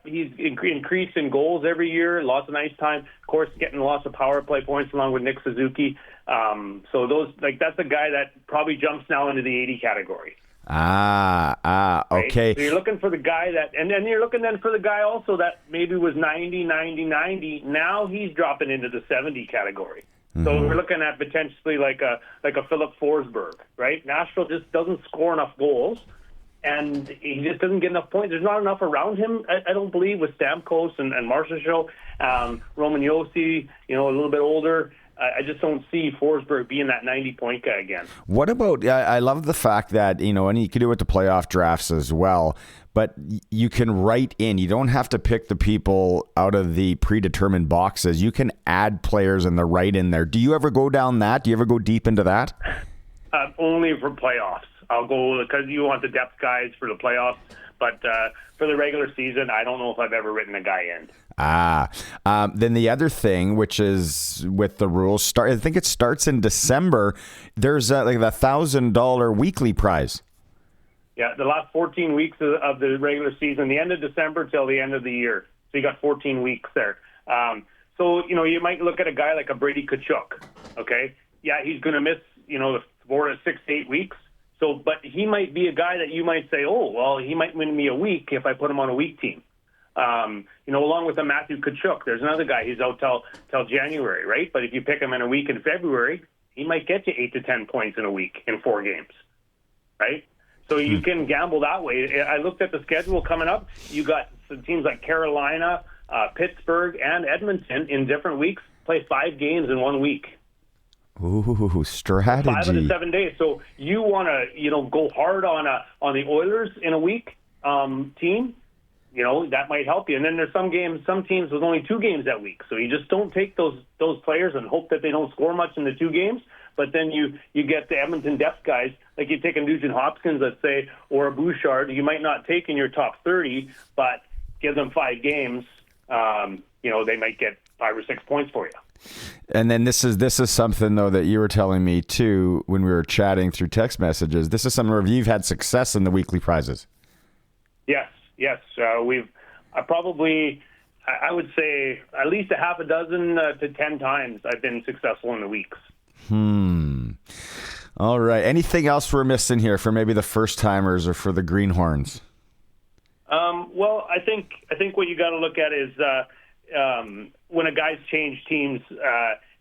he's increased in goals every year, lots of ice time, of course, getting lots of power play points along with Nick Suzuki. So that's a guy that probably jumps now into the 80 category. Okay. Right? So you're looking for the guy that, and then you're looking then for the guy also that maybe was 90. Now he's dropping into the 70 category. Mm-hmm. So we're looking at potentially like a Philip Forsberg, right? Nashville just doesn't score enough goals, and he just doesn't get enough points. There's not enough around him, I don't believe, with Stamkos and Marchessault, Roman Josi, a little bit older. I just don't see Forsberg being that 90-point guy again. What about, I love the fact that, and you can do it to playoff drafts as well, but you can write in. You don't have to pick the people out of the predetermined boxes. You can add players and they're right in there. Do you ever go down that? Do you ever go deep into that? Only for playoffs. I'll go because you want the depth guys for the playoffs. But for the regular season, I don't know if I've ever written a guy in. Then the other thing, which is with the rules, I think it starts in December. There's like the $1,000 weekly prize. Yeah, the last 14 weeks of the regular season, the end of December till the end of the year. So you got 14 weeks there. So you might look at a guy like a Brady Tkachuk. Okay, yeah, he's going to miss the 4 to 6 to 8 weeks. So, but he might be a guy that you might say, oh, well, he might win me a week if I put him on a week team. Along with the Matthew Tkachuk, there's another guy who's out till January, right? But if you pick him in a week in February, he might get you 8 to 10 points in a week in 4 games, right? So you can gamble that way. I looked at the schedule coming up. You got some teams like Carolina, Pittsburgh, and Edmonton in different weeks play 5 games in 1 week. Ooh, strategy. 5 to 7 days. So you want to, go hard on the Oilers in a week team. That might help you. And then there's some teams with only 2 games that week. So you just don't take those players and hope that they don't score much in the 2 games. But then you get the Edmonton depth guys, like you take a Nugent Hopkins, let's say, or a Bouchard. You might not take in your top 30, but give them 5 games. They might get 5 or 6 points for you. And then this is something though that you were telling me too when we were chatting through text messages. This is something where you've had success in the weekly prizes. Yes. We've I would say at least a half a dozen to 10 times I've been successful in the weeks. All right. Anything else we're missing here for maybe the first timers or for the greenhorns? Well, I think what you got to look at is when a guy's changed teams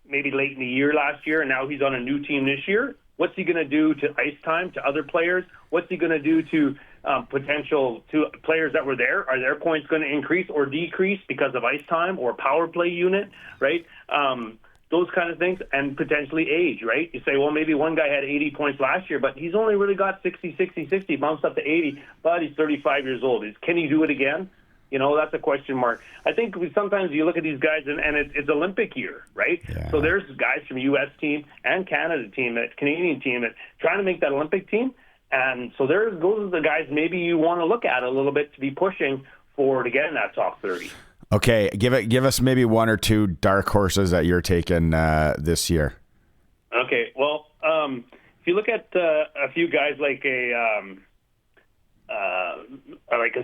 maybe late in the year last year and now he's on a new team this year, what's he going to do to ice time to other players? What's he going to do to potential to players that were there. Are their points going to increase or decrease because of ice time or power play unit, right? Those kind of things, and potentially age, right? You say, well, maybe one guy had 80 points last year, but he's only really got 60, bumps up to 80, but he's 35 years old. Can he do it again? That's a question mark. I think sometimes you look at these guys, and it's Olympic year, right? Yeah. So there's guys from U.S. team and Canada team, that Canadian team, that trying to make that Olympic team. And so those are the guys maybe you want to look at a little bit to be pushing to get in that top 30. Okay, give us maybe one or two dark horses that you're taking this year. Okay, well, if you look at a few guys like a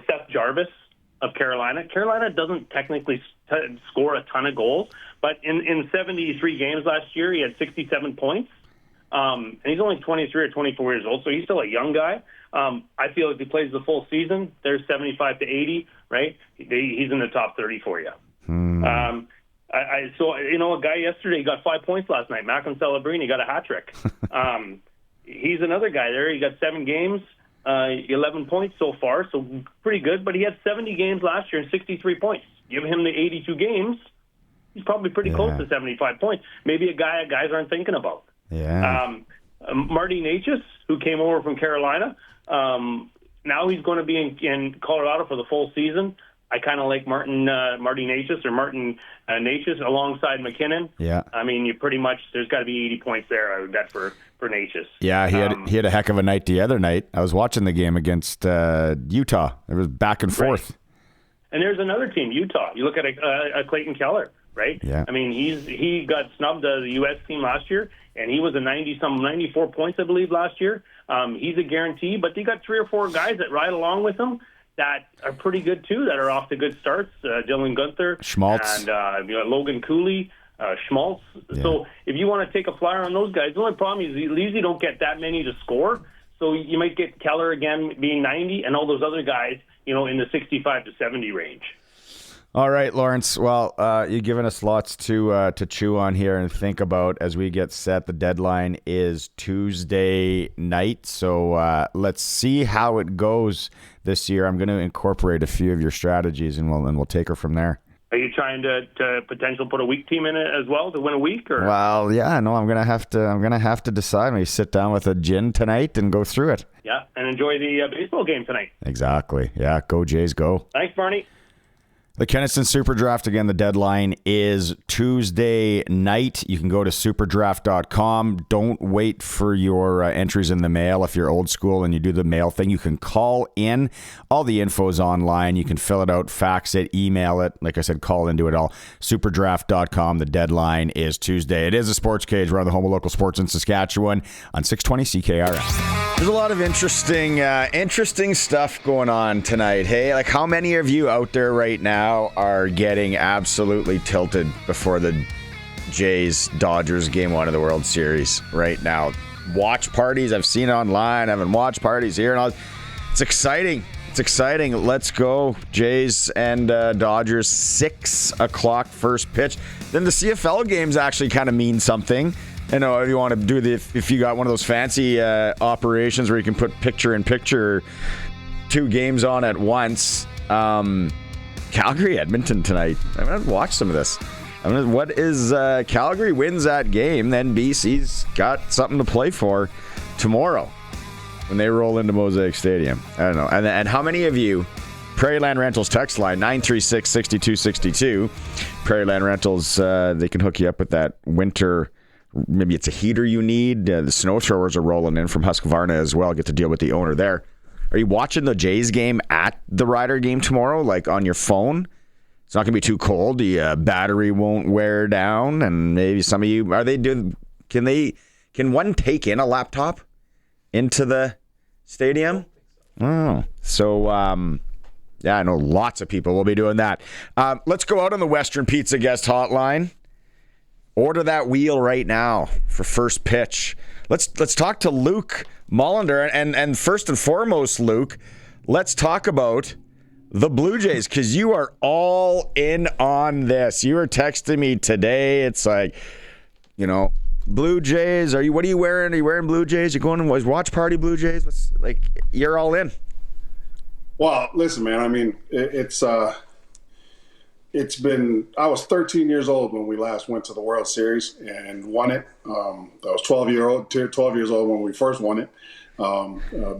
Seth Jarvis of Carolina. Carolina doesn't technically score a ton of goals, but in 73 games last year, he had 67 points. And he's only 23 or 24 years old, so he's still a young guy. I feel if he plays the full season, there's 75 to 80, right? He's in the top 30 for you. I saw, a guy yesterday, he got 5 points last night. Macklin Celebrini got a hat trick. He's another guy there. He got 7 games, 11 points so far, so pretty good. But he had 70 games last year and 63 points. Give him the 82 games, he's probably pretty close to 75 points. Maybe a guy guys aren't thinking about. Yeah. Marty Necas, who came over from Carolina, now he's going to be in Colorado for the full season. I kind of like Marty Necas alongside McKinnon. Yeah. I mean, you pretty much, there's got to be 80 points there, I would bet, for Necas. Yeah, he had a heck of a night the other night. I was watching the game against Utah. It was back and forth. Right. And there's another team, Utah. You look at a Clayton Keller, right? Yeah. I mean, he got snubbed as the U.S. team last year, and he was a 94 points, I believe, last year. He's a guarantee, but they got 3 or 4 guys that ride along with him that are pretty good too, that are off to good starts. Dylan Gunther, Schmaltz, and Logan Cooley, Schmaltz. Yeah. So if you want to take a flyer on those guys, the only problem is you usually don't get that many to score. So you might get Keller again being 90, and all those other guys, in the 65 to 70 range. All right, Lawrence. Well, you've given us lots to chew on here and think about as we get set. The deadline is Tuesday night, so let's see how it goes this year. I'm going to incorporate a few of your strategies, and we'll take her from there. Are you trying to potentially put a week team in it as well to win a week? Or? Well, yeah, no, I'm gonna have to decide. Maybe sit down with a gin tonight and go through it. Yeah, and enjoy the baseball game tonight. Exactly. Yeah, go Jays, go. Thanks, Barney. The Kenaston Super Draft, again, the deadline is Tuesday night. You can go to superdraft.com. Don't wait for your entries in the mail. If you're old school and you do the mail thing, you can call in. All the info is online. You can fill it out, fax it, email it. Like I said, call in, do it all. Superdraft.com. The deadline is Tuesday. It is a Sports Cage. We're on the home of local sports in Saskatchewan on 620 CKRS. There's a lot of interesting stuff going on tonight. Hey, like how many of you out there right now are getting absolutely tilted before the Jays-Dodgers Game 1 of the World Series right now? Watch parties. I've seen it online. Having watch parties here and all. It's exciting. It's exciting. Let's go. Jays and Dodgers, 6 o'clock first pitch. Then the CFL games actually kind of mean something. If you want to do if you got one of those fancy operations where you can put picture-in-picture 2 games on at once. Calgary, Edmonton tonight. I'm going to watch some of this. What is Calgary wins that game, then BC's got something to play for tomorrow when they roll into Mosaic Stadium. I don't know. And how many of you, Prairieland Rentals text line, 936-6262. Prairieland Rentals, they can hook you up with that winter. Maybe it's a heater you need. The snow throwers are rolling in from Husqvarna as well. Get to deal with the owner there. Are you watching the Jays game at the Rider game tomorrow, like on your phone? It's not going to be too cold. The battery won't wear down, and maybe some of you Can one take in a laptop into the stadium? Oh, so yeah, I know lots of people will be doing that. Let's go out on the Western Pizza guest hotline. Order that wheel right now for first pitch. Let's talk to Luc Mullinder, and first and foremost, Luc, let's talk about the Blue Jays, because you are all in on this. You were texting me today. It's like, Blue Jays. What are you wearing? Are you wearing Blue Jays? You going to watch party Blue Jays? You're all in. Well, listen, man. I mean, it's been. I was 13 years old when we last went to the World Series and won it. I was 12 years old when we first won it,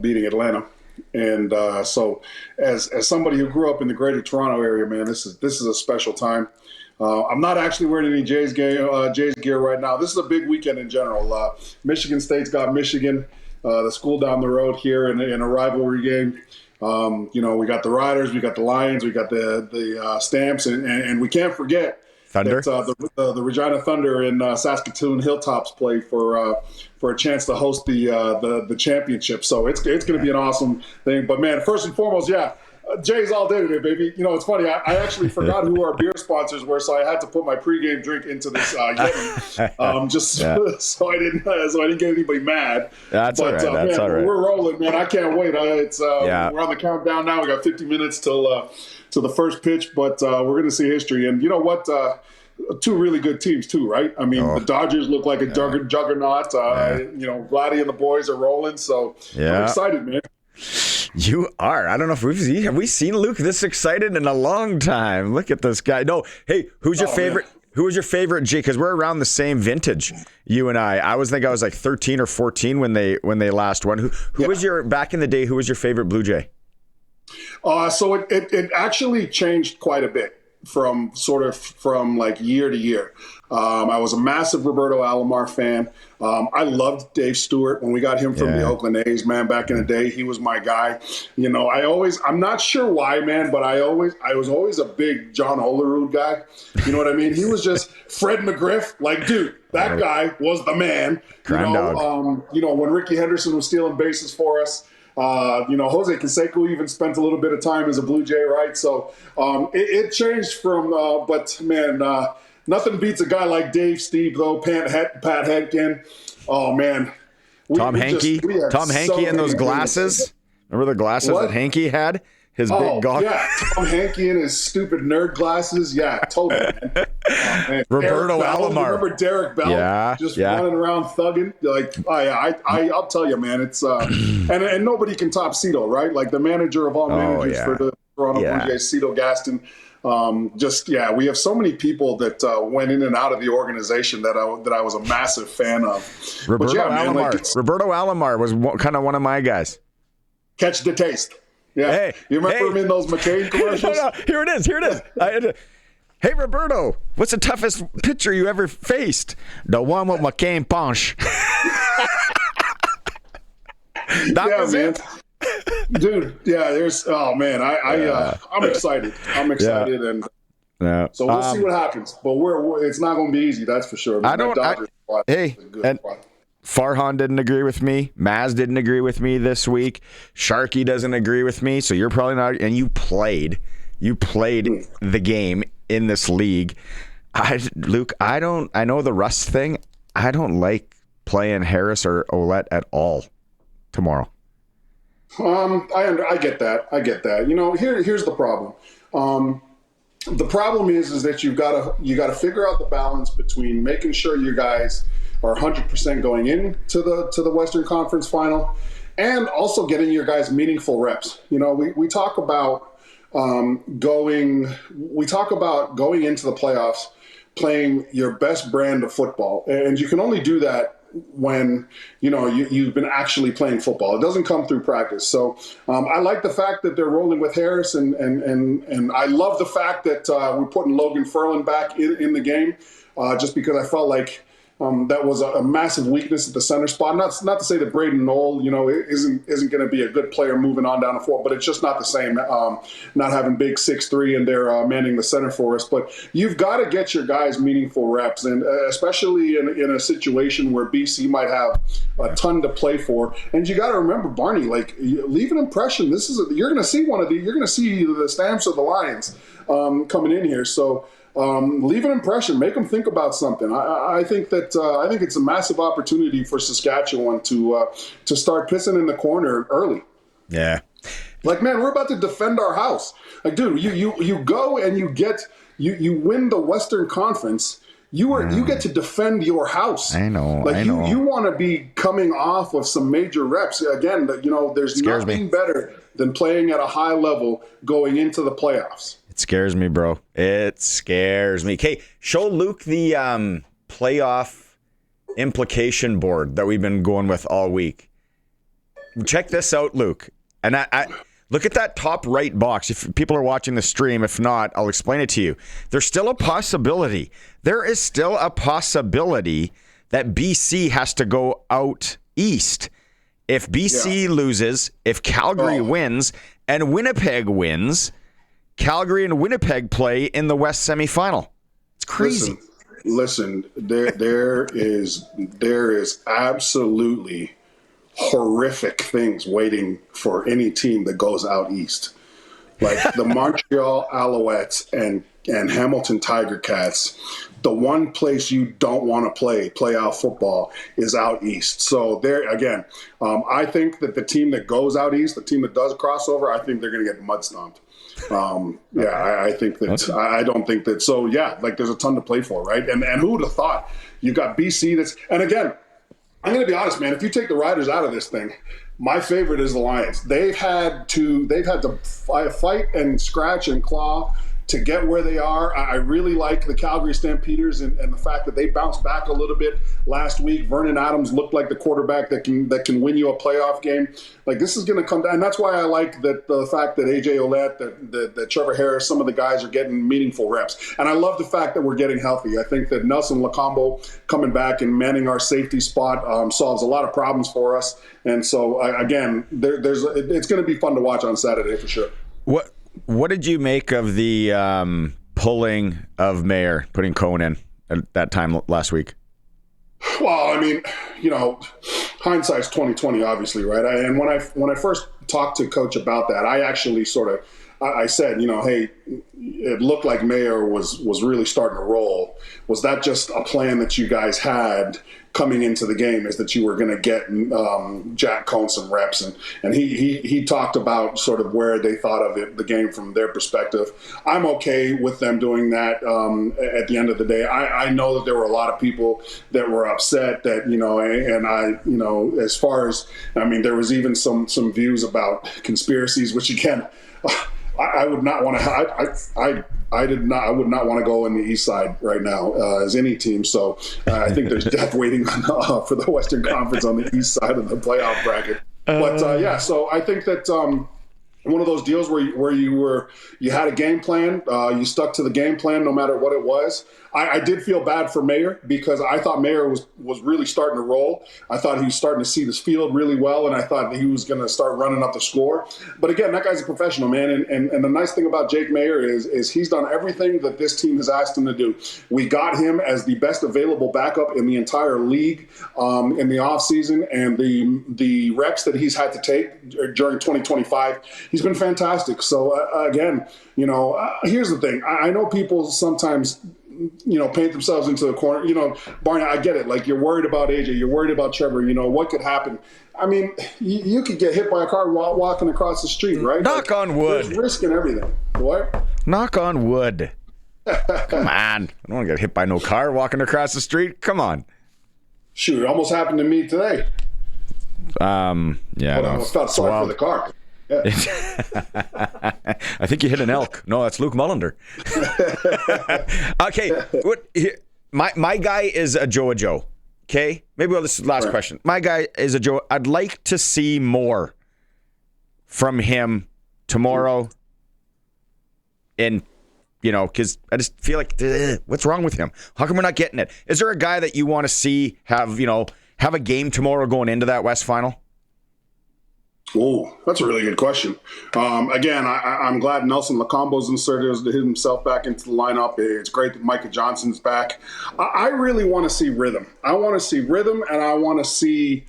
beating Atlanta. And so, as somebody who grew up in the Greater Toronto area, man, this is a special time. I'm not actually wearing any Jays gear right now. This is a big weekend in general. Michigan State's got Michigan, the school down the road here in a rivalry game. We got the Riders, we got the Lions, we got the Stamps, and we can't forget Thunder. That, the Regina Thunder and Saskatoon Hilltops play for a chance to host the championship. So it's going to be an awesome thing. But man, first and foremost, yeah. Jay's all day today, baby. It's funny. I actually forgot who our beer sponsors were, so I had to put my pregame drink into this Yeti, so I didn't get anybody mad. That's all right. That's man, all right. We're rolling, man. I can't wait. We're on the countdown now. We got 50 minutes till the first pitch, but we're going to see history. And you know what? Two really good teams too, right? I mean, the Dodgers look like a juggernaut. Vladdy and the boys are rolling, so I'm excited, man. You are. I don't know if have we seen Luke this excited in a long time. Look at this guy. No, hey, who's your favorite? Man. Who was your favorite Jay? Because we're around the same vintage, you and I. I was like 13 or 14 when they last won. Who was your back in the day? Who was your favorite Blue Jay? So it actually changed quite a bit from like year to year. I was a massive Roberto Alomar fan. I loved Dave Stewart when we got him from the Oakland A's, man, back in the day. He was my guy. I'm not sure why, man, but I was always a big John Olerud guy. You know what I mean? He was just Fred McGriff. Like, dude, that guy was the man. When Ricky Henderson was stealing bases for us. Jose Canseco even spent a little bit of time as a Blue Jay, right? So it changed from, but man, nothing beats a guy like Dave Steve, though. Pat Henkin. Oh, man. Tom Hankey and those glasses. Remember the glasses that Hankey had? His big goggles. Yeah, Tom Hankey and his stupid nerd glasses. Yeah, totally, man. Oh, man. Roberto Alomar. Remember Derek Bell? Running around thugging. Like, I'll tell you, man. It's and nobody can top Cito, right? Like the manager of all managers for the Toronto Blue Jays, Cito Gaston. We have so many people that went in and out of the organization that I was a massive fan of. Roberto Alomar was kind of one of my guys. Catch the taste. Yeah. Hey, you remember him in those McCain commercials? No, here it is. Hey, Roberto, what's the toughest pitcher you ever faced? The one with McCain punch. That was man. it. Dude, I'm excited. And so we'll see what happens. But it's not going to be easy, that's for sure. Farhan didn't agree with me. Maz didn't agree with me this week. Sharky doesn't agree with me. So you're probably not. And you played the game in this league. Luke, I know the rust thing. I don't like playing Harris or Ouellette at all tomorrow. I get that. Here's the problem. The problem is that you got to figure out the balance between making sure you guys are 100% going into the Western Conference Final, and also getting your guys meaningful reps. We talk about going into the playoffs, playing your best brand of football, and you can only do that when you've been actually playing football. It doesn't come through practice. So I like the fact that they're rolling with Harris, and I love the fact that we're putting Logan Ferland back in the game, just because I felt like that was a massive weakness at the center spot. Not to say that Braden Knoll, isn't going to be a good player moving on down the floor, but it's just not the same. Not having big 6'3" and they're manning the center for us. But you've got to get your guys meaningful reps, and especially in a situation where BC might have a ton to play for. And you got to remember, Barney, like, leave an impression. You're going to see you're going to see the Stamps of the Lions coming in here. So. Leave an impression, make them think about something. I think it's a massive opportunity for Saskatchewan to start pissing in the corner early. Yeah. Like, man, we're about to defend our house. Like, dude, you go and you win the Western Conference. You get to defend your house. I know. You want to be coming off of some major reps. Again, there's nothing better than playing at a high level going into the playoffs. It scares me, bro. It scares me. Okay, show Luke the playoff implication board that we've been going with all week. Check this out, Luke. And I look at that top right box. If people are watching the stream, if not, I'll explain it to you. There's still a possibility. There is still a possibility that BC has to go out east. If BC loses, if Calgary wins, and Winnipeg wins, Calgary and Winnipeg play in the West semifinal. It's crazy. Listen, there is absolutely horrific things waiting for any team that goes out east. Like the Montreal Alouettes and Hamilton Tiger Cats, the one place you don't want to play playoff football is out east. So there again, I think that the team that goes out east, the team that does crossover, I think they're going to get mud stomped. I think that I don't think that. So yeah, like there's a ton to play for, right? And who would have thought you got BC? And again, I'm going to be honest, man. If you take the Riders out of this thing, my favorite is the Lions. They've had to fight and scratch and claw to get where they are. I really like the Calgary Stampeders and the fact that they bounced back a little bit last week. Vernon Adams looked like the quarterback that can win you a playoff game. Like this is going to come down. And that's why I like the fact that AJ Ouellette, that Trevor Harris, some of the guys are getting meaningful reps. And I love the fact that we're getting healthy. I think that Nelson Lacombo coming back and manning our safety spot solves a lot of problems for us. And so again, it's going to be fun to watch on Saturday for sure. What did you make of the pulling of Mayer, putting Cohen in at that time last week? Well, I mean, hindsight's 20/20, obviously, right? And when I first talked to Coach about that, I actually I said, hey, it looked like Mayer was really starting to roll. Was that just a plan that you guys had coming into the game, is that you were going to get Jack Cohn some reps? And he talked about sort of where they thought of the game from their perspective. I'm okay with them doing that at the end of the day. I know that there were a lot of people that were upset that, and I, as far as, there was even some views about conspiracies, which again, I would not want to. I would not want to go in the East Side right now as any team. So I think there's death waiting for the Western Conference on the East side of the playoff bracket. But so I think that one of those deals where you had a game plan, you stuck to the game plan no matter what it was. I did feel bad for Mayer because I thought Mayer was really starting to roll. I thought he was starting to see this field really well, and I thought that he was going to start running up the score. But again, that guy's a professional, man. And the nice thing about Jake Mayer is he's done everything that this team has asked him to do. We got him as the best available backup in the entire league in the offseason, and the reps that he's had to take during 2025, he's been fantastic. So again, here's the thing. I know people sometimes paint themselves into the corner. Barney, I get it. Like, you're worried about AJ, you're worried about Trevor, what could happen. You could get hit by a car while walking across the street, right? Knock on wood. There's risk in everything. What? Knock on wood. Come on. I don't want to get hit by no car walking across the street. Come on. Shoot, it almost happened to me today. Yeah. But I felt sorry for the car. Yeah. I think you hit an elk. No, that's Luc Mullinder. Okay, my guy is a Joe. Okay, maybe this is the last question. My guy is a Joe. I'd like to see more from him tomorrow. And because I just feel like, what's wrong with him? How come we're not getting it? Is there a guy that you want to see have a game tomorrow going into that West Final? Oh, that's a really good question. Again, I'm glad Nelson Lacombo's inserted himself back into the lineup. It's great that Micah Johnson's back. I really want to see rhythm. I want to see rhythm, and I want to see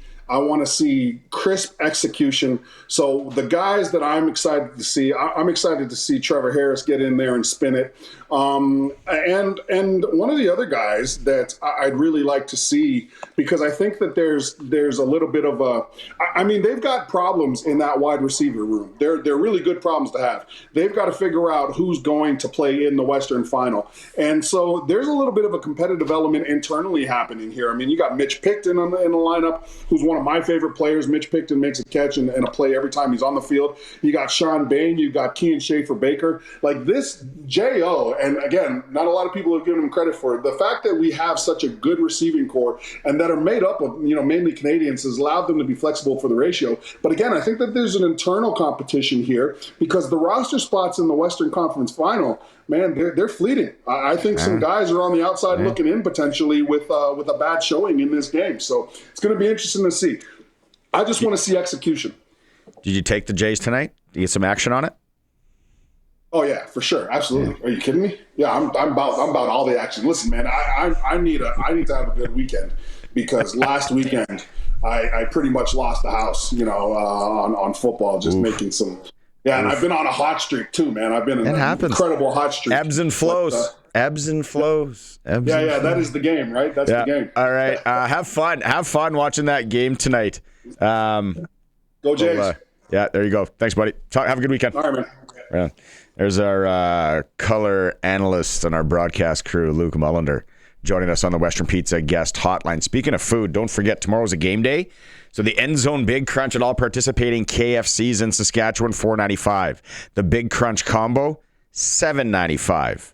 crisp execution. So the guys that I'm excited to see, I'm excited to see Trevor Harris get in there and spin it. And one of the other guys that I'd really like to see, because I think that there's a little bit of they've got problems in that wide receiver room. They're really good problems to have. They've got to figure out who's going to play in the Western Final. And so there's a little bit of a competitive element internally happening here. I mean, you got Mitch Picton in the lineup, who's one of my favorite players. Mitch Picton makes a catch and a play every time he's on the field. You got Sean Bain, you got Kean Schaefer-Baker. Like this J.O., and again, not a lot of people have given him credit for it. The fact that we have such a good receiving core and that are made up of, mainly Canadians has allowed them to be flexible for the ratio. But again, I think that there's an internal competition here because the roster spots in the Western Conference Final, man, they're fleeting. I think some guys are on the outside looking in potentially with a bad showing in this game. So it's going to be interesting to see. I just want to see execution. Did you take the Jays tonight? Did you get some action on it? Oh yeah, for sure, absolutely. Yeah. Are you kidding me? Yeah, I'm about all the action. Listen, man, I need to have a good weekend because last weekend I pretty much lost the house, on football, just making some. Yeah, and I've been on a hot streak too, man. I've been in an incredible hot streak. Ebbs and flows. Ebbs and flows. That is the game, right? That's the game. All right, have fun. Have fun watching that game tonight. Go Jays. Yeah, there you go. Thanks, buddy. Have a good weekend. All right, man. Yeah. There's our color analyst and our broadcast crew, Luc Mullinder, joining us on the Western Pizza guest hotline. Speaking of food, don't forget tomorrow's a game day. So the End Zone Big Crunch at all participating KFCs in Saskatchewan, $4.95. The Big Crunch Combo, $7.95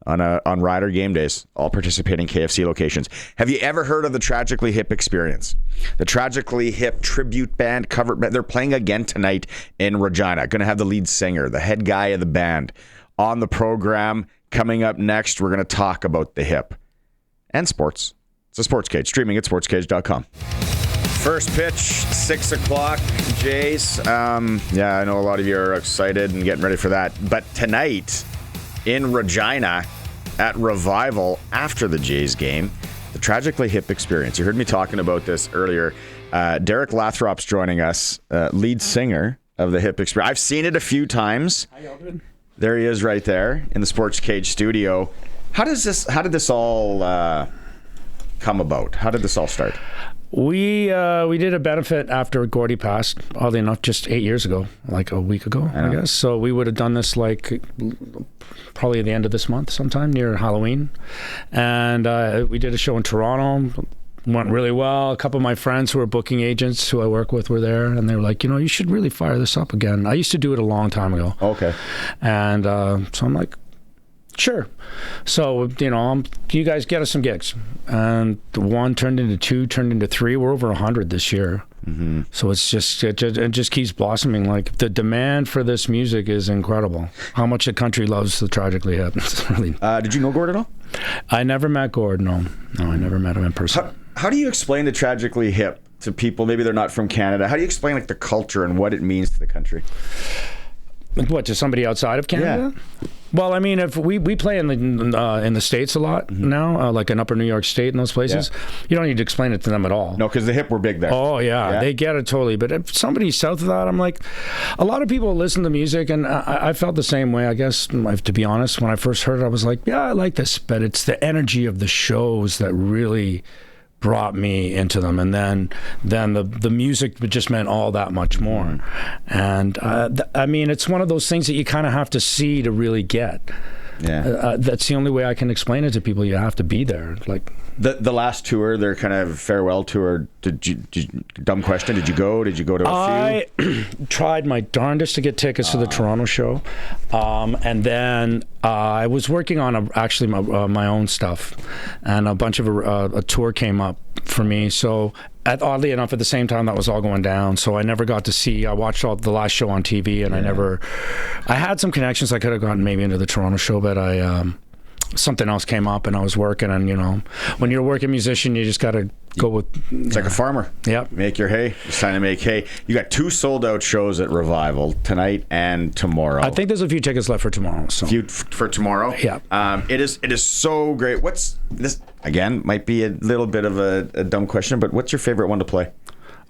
on Rider game days, all participating KFC locations. Have you ever heard of the Tragically Hip Experience? The Tragically Hip tribute band cover band. They're playing again tonight in Regina. Going to have the lead singer, the head guy of the band, on the program. Coming up next, we're going to talk about the hip and sports. It's a SportsCage, streaming at sportscage.com. First pitch, 6 o'clock, Jays. I know a lot of you are excited and getting ready for that. But tonight in Regina at Revival after the Jays game, the Tragically Hip Experience. You heard me talking about this earlier. Derek Lathrop's joining us, lead singer of the Hip Experience. I've seen it a few times. How y'all doing? There he is right there in the SportsCage studio. How did this all come about? How did this all start? We did a benefit after Gordy passed, oddly enough, just 8 years ago, like a week ago, I guess. So we would have done this like probably at the end of this month sometime near Halloween. And we did a show in Toronto. Went really well. A couple of my friends who are booking agents who I work with were there, and they were like, you should really fire this up again. I used to do it a long time ago. Okay. And so I'm like, sure. So, you guys get us some gigs. And one turned into two, turned into three. We're over 100 this year. Mm-hmm. So it just keeps blossoming. Like the demand for this music is incredible. How much the country loves the Tragically Hip. It's really. Did you know Gord at all? I never met Gord, no. No, I never met him in person. How do you explain the Tragically Hip to people? Maybe they're not from Canada. How do you explain the culture and what it means to the country? What, to somebody outside of Canada? Yeah. Well, I mean, if we play in the States a lot now, like in Upper New York State and those places, you don't need to explain it to them at all. No, because the Hip were big there. Oh, yeah, they get it totally. But if somebody south of that, I'm like, a lot of people listen to music, and I felt the same way, I guess, to be honest. When I first heard it, I was like, yeah, I like this, but it's the energy of the shows that really brought me into them, and then the music just meant all that much more. And I mean, it's one of those things that you kind of have to see to really get. Yeah, that's the only way I can explain it to people. You have to be there. Like the last tour, their kind of farewell tour. Did you dumb question? Did you go? Did you go to a few? I tried my darndest to get tickets to the Toronto show, and then I was working on actually my own stuff, and a bunch of a tour came up for me. So oddly enough, at the same time that was all going down, so I never got to see. I watched the last show on TV, and I had some connections. I could have gotten maybe into the Toronto show, but something else came up, and I was working. And when you're a working musician, you just got to go with. It's like a farmer. Yeah, make your hay. It's time to make hay. You got 2 sold-out shows at Revival tonight and tomorrow. I think there's a few tickets left for tomorrow. So. Few for tomorrow. Yeah. It is so great. What's this? Again, might be a little bit of a dumb question, but what's your favorite one to play?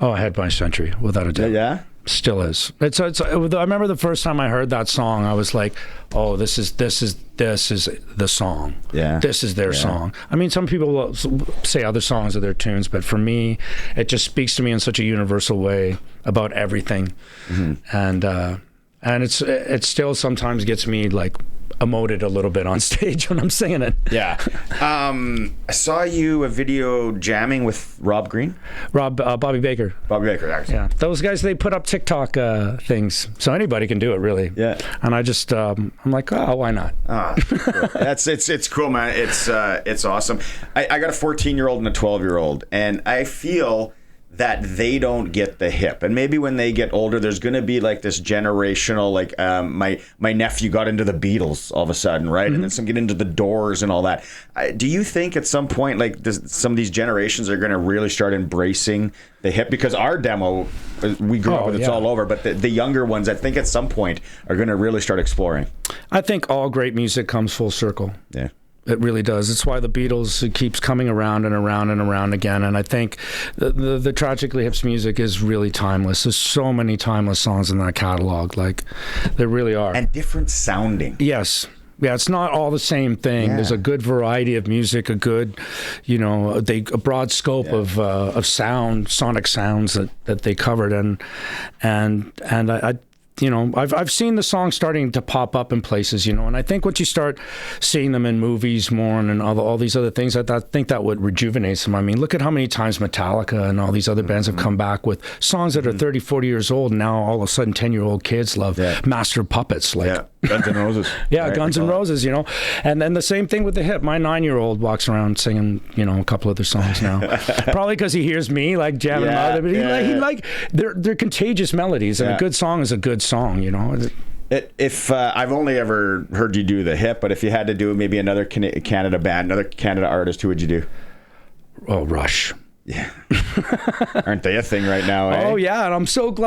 Oh, Head by Century, without a doubt. Yeah? Still is. I remember the first time I heard that song, I was like, "Oh, this is the song. Yeah, this is their song." I mean, some people will say other songs are their tunes, but for me, it just speaks to me in such a universal way about everything, and it still sometimes gets me like emoted a little bit on stage when I'm singing it. Yeah. I saw a video jamming with Rob Green. Bobby Baker. Bobby Baker, actually. Yeah. Those guys, they put up TikTok things, so anybody can do it, really. Yeah. And I just, I'm like, oh, why not? Cool. It's cool, man. It's awesome. I got a 14-year-old and a 12-year-old, and I feel that they don't get the hip, and maybe when they get older, there's going to be like this generational, like my nephew got into the Beatles all of a sudden, right? And then some get into the Doors and all that. Do you think at some point, like some of these generations are going to really start embracing the hip? Because our demo, we grew up with, it's all over, but the younger ones, I think at some point are going to really start exploring. I think all great music comes full circle. Yeah. It really does. It's why the Beatles keeps coming around and around and around again. And I think the Tragically Hip's music is really timeless. There's so many timeless songs in that catalog. Like, there really are. And different sounding. Yes. Yeah, it's not all the same thing. Yeah. There's a good variety of music, a good, a broad scope of sound, sonic sounds that they covered. And I've seen the songs starting to pop up in places, and I think once you start seeing them in movies more and all these other things, I think that would rejuvenate them. I mean, look at how many times Metallica and all these other bands have come back with songs that are 30, 40 years old, and now all of a sudden 10-year-old kids love Master of Puppets. Like, Guns N' Roses. Right? Guns N' Roses, And then the same thing with the hip. My 9-year-old walks around singing, a couple other songs now. Probably because he hears me like jamming out. But they're contagious melodies, and a good song is a good song, If I've only ever heard you do the hip, but if you had to do maybe another Canada band, another Canada artist, who would you do? Oh, Rush. Yeah. Aren't they a thing right now? Oh, yeah. And I'm stoked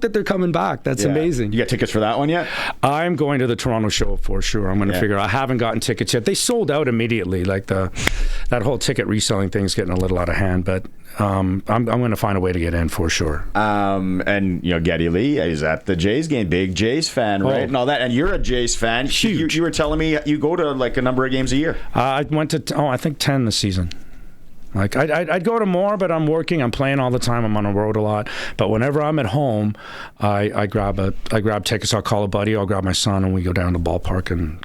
that they're coming back. That's amazing. You got tickets for that one yet? I'm going to the Toronto show for sure. I'm going to figure out. I haven't gotten tickets yet. They sold out immediately. Like that whole ticket reselling thing's getting a little out of hand, but I'm going to find a way to get in for sure. And Geddy Lee is at the Jays game. Big Jays fan, right? And all that. And you're a Jays fan. Huge. You were telling me you go to like a number of games a year. I went to, I think 10 this season. Like I'd go to more, but I'm working. I'm playing all the time. I'm on the road a lot. But whenever I'm at home, I grab tickets. I'll call a buddy. I'll grab my son, and we go down to the ballpark and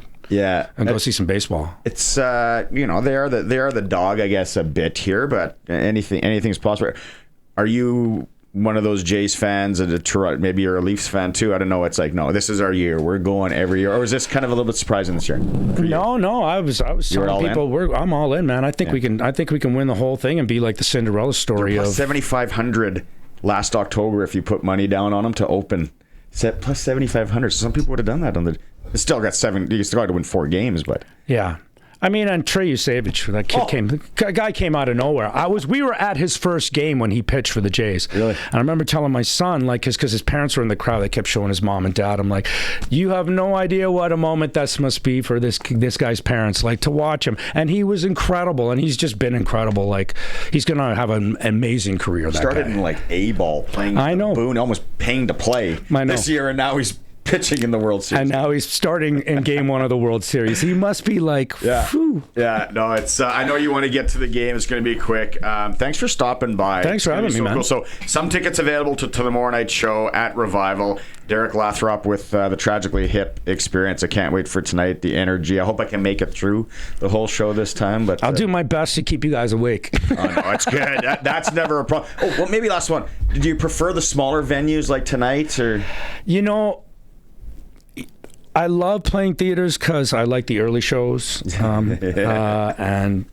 go see some baseball. It's they are the dog, I guess, a bit here, but anything's possible. Are you one of those Jays fans, maybe you're a Leafs fan too? I don't know. It's like, no, this is our year. We're going every year. Or was this kind of a little bit surprising this year? No. I was telling people, I'm all in, man. I think we can win the whole thing and be like the Cinderella story of 7,500 last October if you put money down on them to open. Plus 7,500. So some people would have done that It's still got 7. You still got to win 4 games, but yeah. I mean, and Trey Yusevich, that kid the guy came out of nowhere. We were at his first game when he pitched for the Jays. Really? And I remember telling my son, like, because his parents were in the crowd, they kept showing his mom and dad. I'm like, you have no idea what a moment this must be for this guy's parents, like, to watch him. And he was incredible, and he's just been incredible. Like, he's going to have an amazing career. Started in like A-ball, playing Boone, almost paying to play this year, and now he's pitching in the World Series. And now he's starting in Game 1 of the World Series. He must be like, whew. Yeah, no, it's. I know you want to get to the game. It's going to be quick. Thanks for stopping by. Thanks for having me, man. Cool. So some tickets available to tomorrow night's show at Revival. Derek Lathrop with the Tragically Hip experience. I can't wait for tonight, the energy. I hope I can make it through the whole show this time. But I'll do my best to keep you guys awake. Oh, no, it's good. That's never a problem. Oh, well, maybe last one. Did you prefer the smaller venues like tonight? Or I love playing theaters because I like the early shows, and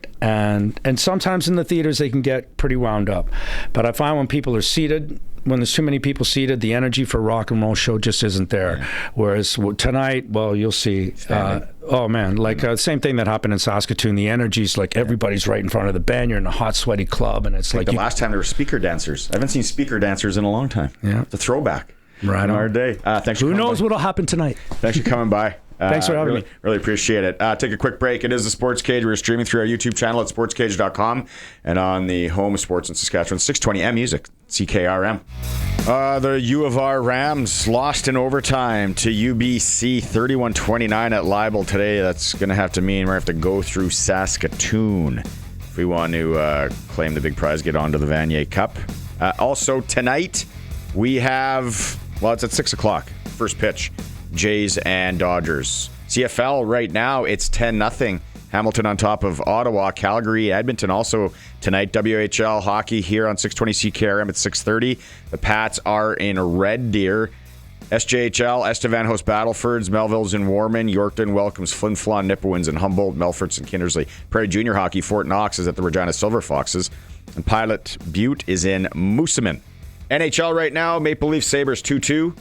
sometimes in the theaters they can get pretty wound up. But I find when people are seated, when there's too many people seated, the energy for a rock and roll show just isn't there. Yeah. Whereas tonight, well, you'll see. Oh man, like same thing that happened in Saskatoon. The energy's like everybody's right in front of the band. You're in a hot, sweaty club, and it's like the last time there were speaker dancers. I haven't seen speaker dancers in a long time. Yeah, it's a throwback. Right on our day. Thanks. Who knows what'll happen tonight? Thanks for coming by. Thanks for having me. Really appreciate it. Take a quick break. It is the Sports Cage. We're streaming through our YouTube channel at sportscage.com and on the home of sports in Saskatchewan, 620M Music, CKRM. The U of R Rams lost in overtime to UBC 31-29 at Libel today. That's going to have to mean we have to go through Saskatoon if we want to claim the big prize, get onto the Vanier Cup. Also tonight, we have, well, it's at 6 o'clock, first pitch, Jays and Dodgers. CFL right now, it's 10-0. Hamilton on top of Ottawa, Calgary, Edmonton also tonight. WHL hockey here on 620 CKRM at 6:30. The Pats are in Red Deer. SJHL, Estevan hosts Battlefords, Melville's in Warman, Yorkton welcomes Flin Flon, Nipawins in Humboldt, Melfort's in Kindersley. Prairie Junior Hockey, Fort Knox is at the Regina Silver Foxes, and Pilot Butte is in Moosomin. NHL right now, Maple Leaf Sabres 2-2,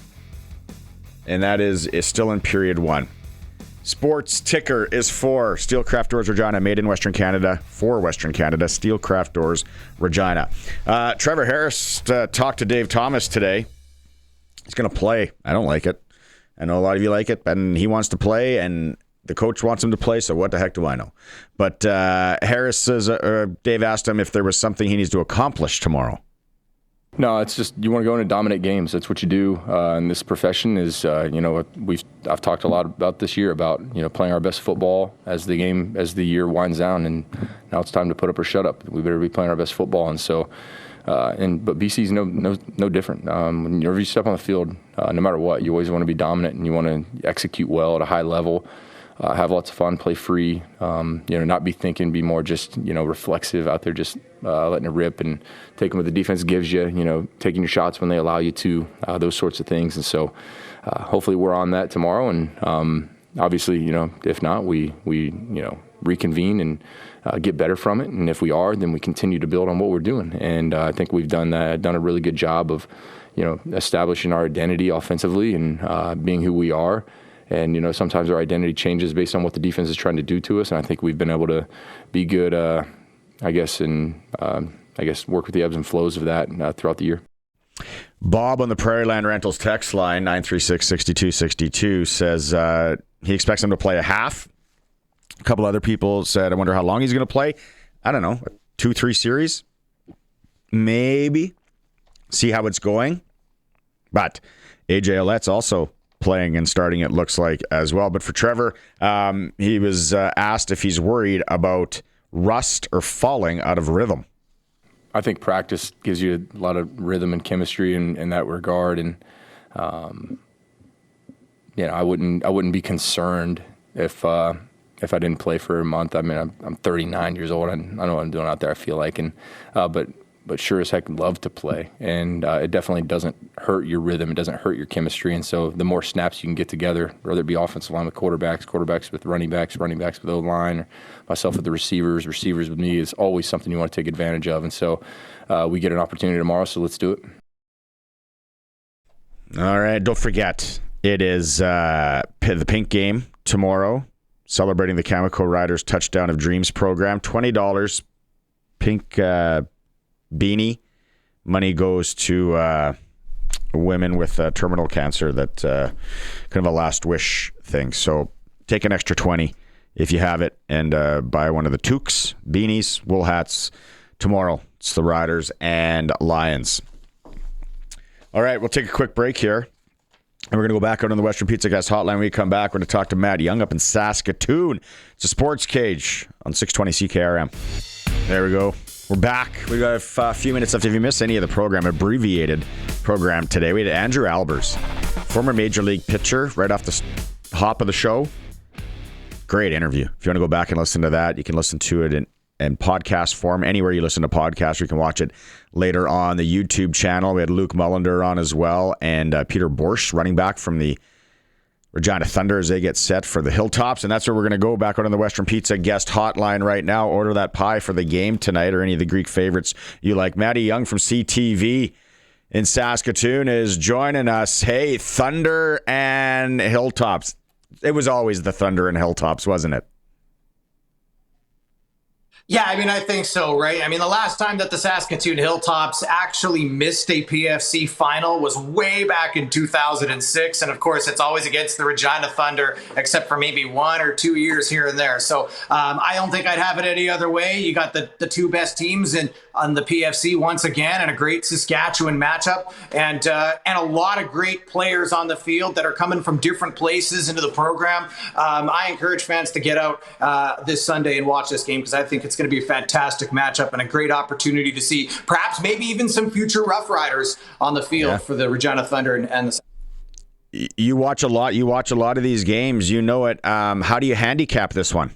and that is still in period 1. Sports ticker is for Steelcraft Doors Regina, made in Western Canada, for Western Canada, Steelcraft Doors Regina. Trevor Harris talked to Dave Thomas today. He's going to play. I don't like it. I know a lot of you like it, and he wants to play, and the coach wants him to play, so what the heck do I know? But Harris says, Dave asked him if there was something he needs to accomplish tomorrow. No, it's just you want to go in and dominate games. That's what you do in this profession. Is I've talked a lot about this year about playing our best football as the year winds down, and now it's time to put up or shut up. We better be playing our best football, and so but BC's no different. Whenever you step on the field, no matter what, you always want to be dominant and you want to execute well at a high level. Have lots of fun, play free, not be thinking, be more just, reflexive out there, just letting it rip and taking what the defense gives you, taking your shots when they allow you to, those sorts of things. And so hopefully we're on that tomorrow. And obviously, if not, we reconvene and get better from it. And if we are, then we continue to build on what we're doing. And I think we've done that, done a really good job of, establishing our identity offensively and being who we are. And, sometimes our identity changes based on what the defense is trying to do to us. And I think we've been able to be good, and work with the ebbs and flows of that throughout the year. Bob on the Prairie Land Rentals text line, 936-6262, says he expects him to play a half. A couple other people said, I wonder how long he's going to play. I don't know, 2-3 series? Maybe. See how it's going. But AJ Ouellette's also playing and starting, it looks like, as well. But for Trevor, he was asked if he's worried about rust or falling out of rhythm. I think practice gives you a lot of rhythm and chemistry in that regard, and I wouldn't be concerned if I didn't play for a month. I mean, I'm 39 years old. I know what I'm doing out there, I feel like, and but sure as heck love to play. And it definitely doesn't hurt your rhythm. It doesn't hurt your chemistry. And so the more snaps you can get together, whether it be offensive line with quarterbacks with running backs with O-line, or myself with the receivers with me, is always something you want to take advantage of. And so we get an opportunity tomorrow, so let's do it. All right, don't forget, it is the Pink Game tomorrow, celebrating the Cameco Riders Touchdown of Dreams program. $20 Pink beanie. Money goes to women with terminal cancer, that kind of a last wish thing. So take an extra 20 if you have it, and buy one of the toques, beanies, wool hats tomorrow. It's the Riders and Lions. All right, we'll take a quick break here, and we're going to go back out on the Western Pizza Guest hotline. When we come back, we're going to talk to Matt Young up in Saskatoon. It's a Sports Cage on 620 CKRM. There we go. We're back. We got a few minutes left. If you missed any of the program, abbreviated program today, we had Andrew Albers, former Major League pitcher, right off the hop of the show. Great interview. If you want to go back and listen to that, you can listen to it in podcast form anywhere you listen to podcasts. You can watch it later on the YouTube channel. We had Luc Mullinder on as well, and Peter Boersch, running back from the Regina Thunder, as they get set for the Hilltops. And that's where we're going to go, back on the Western Pizza Guest hotline right now. Order that pie for the game tonight, or any of the Greek favorites you like. Matty Young from CTV in Saskatoon is joining us. Hey, Thunder and Hilltops. It was always the Thunder and Hilltops, wasn't it? Yeah, I mean, I think so, right? I mean, the last time that the Saskatoon Hilltops actually missed a PFC final was way back in 2006. And of course, it's always against the Regina Thunder, except for maybe 1 or 2 years here and there. So I don't think I'd have it any other way. You got the two best teams on the PFC once again, and a great Saskatchewan matchup, and a lot of great players on the field that are coming from different places into the program. I encourage fans to get out this Sunday and watch this game, because I think it's going to be a fantastic matchup and a great opportunity to see perhaps maybe even some future Rough Riders on the field for the Regina Thunder and the. You watch a lot. You watch a lot of these games. You know it. How do you handicap this one?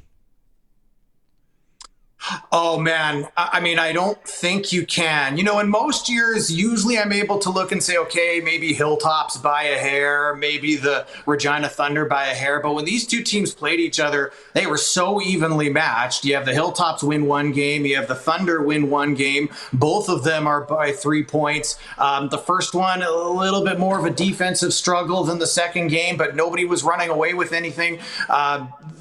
Oh, man. I mean, I don't think you can. You know, in most years, usually I'm able to look and say, okay, maybe Hilltops by a hair, maybe the Regina Thunder by a hair. But when these two teams played each other, they were so evenly matched. You have the Hilltops win one game. You have the Thunder win one game. Both of them are by 3 points. The first one, a little bit more of a defensive struggle than the second game, but nobody was running away with anything.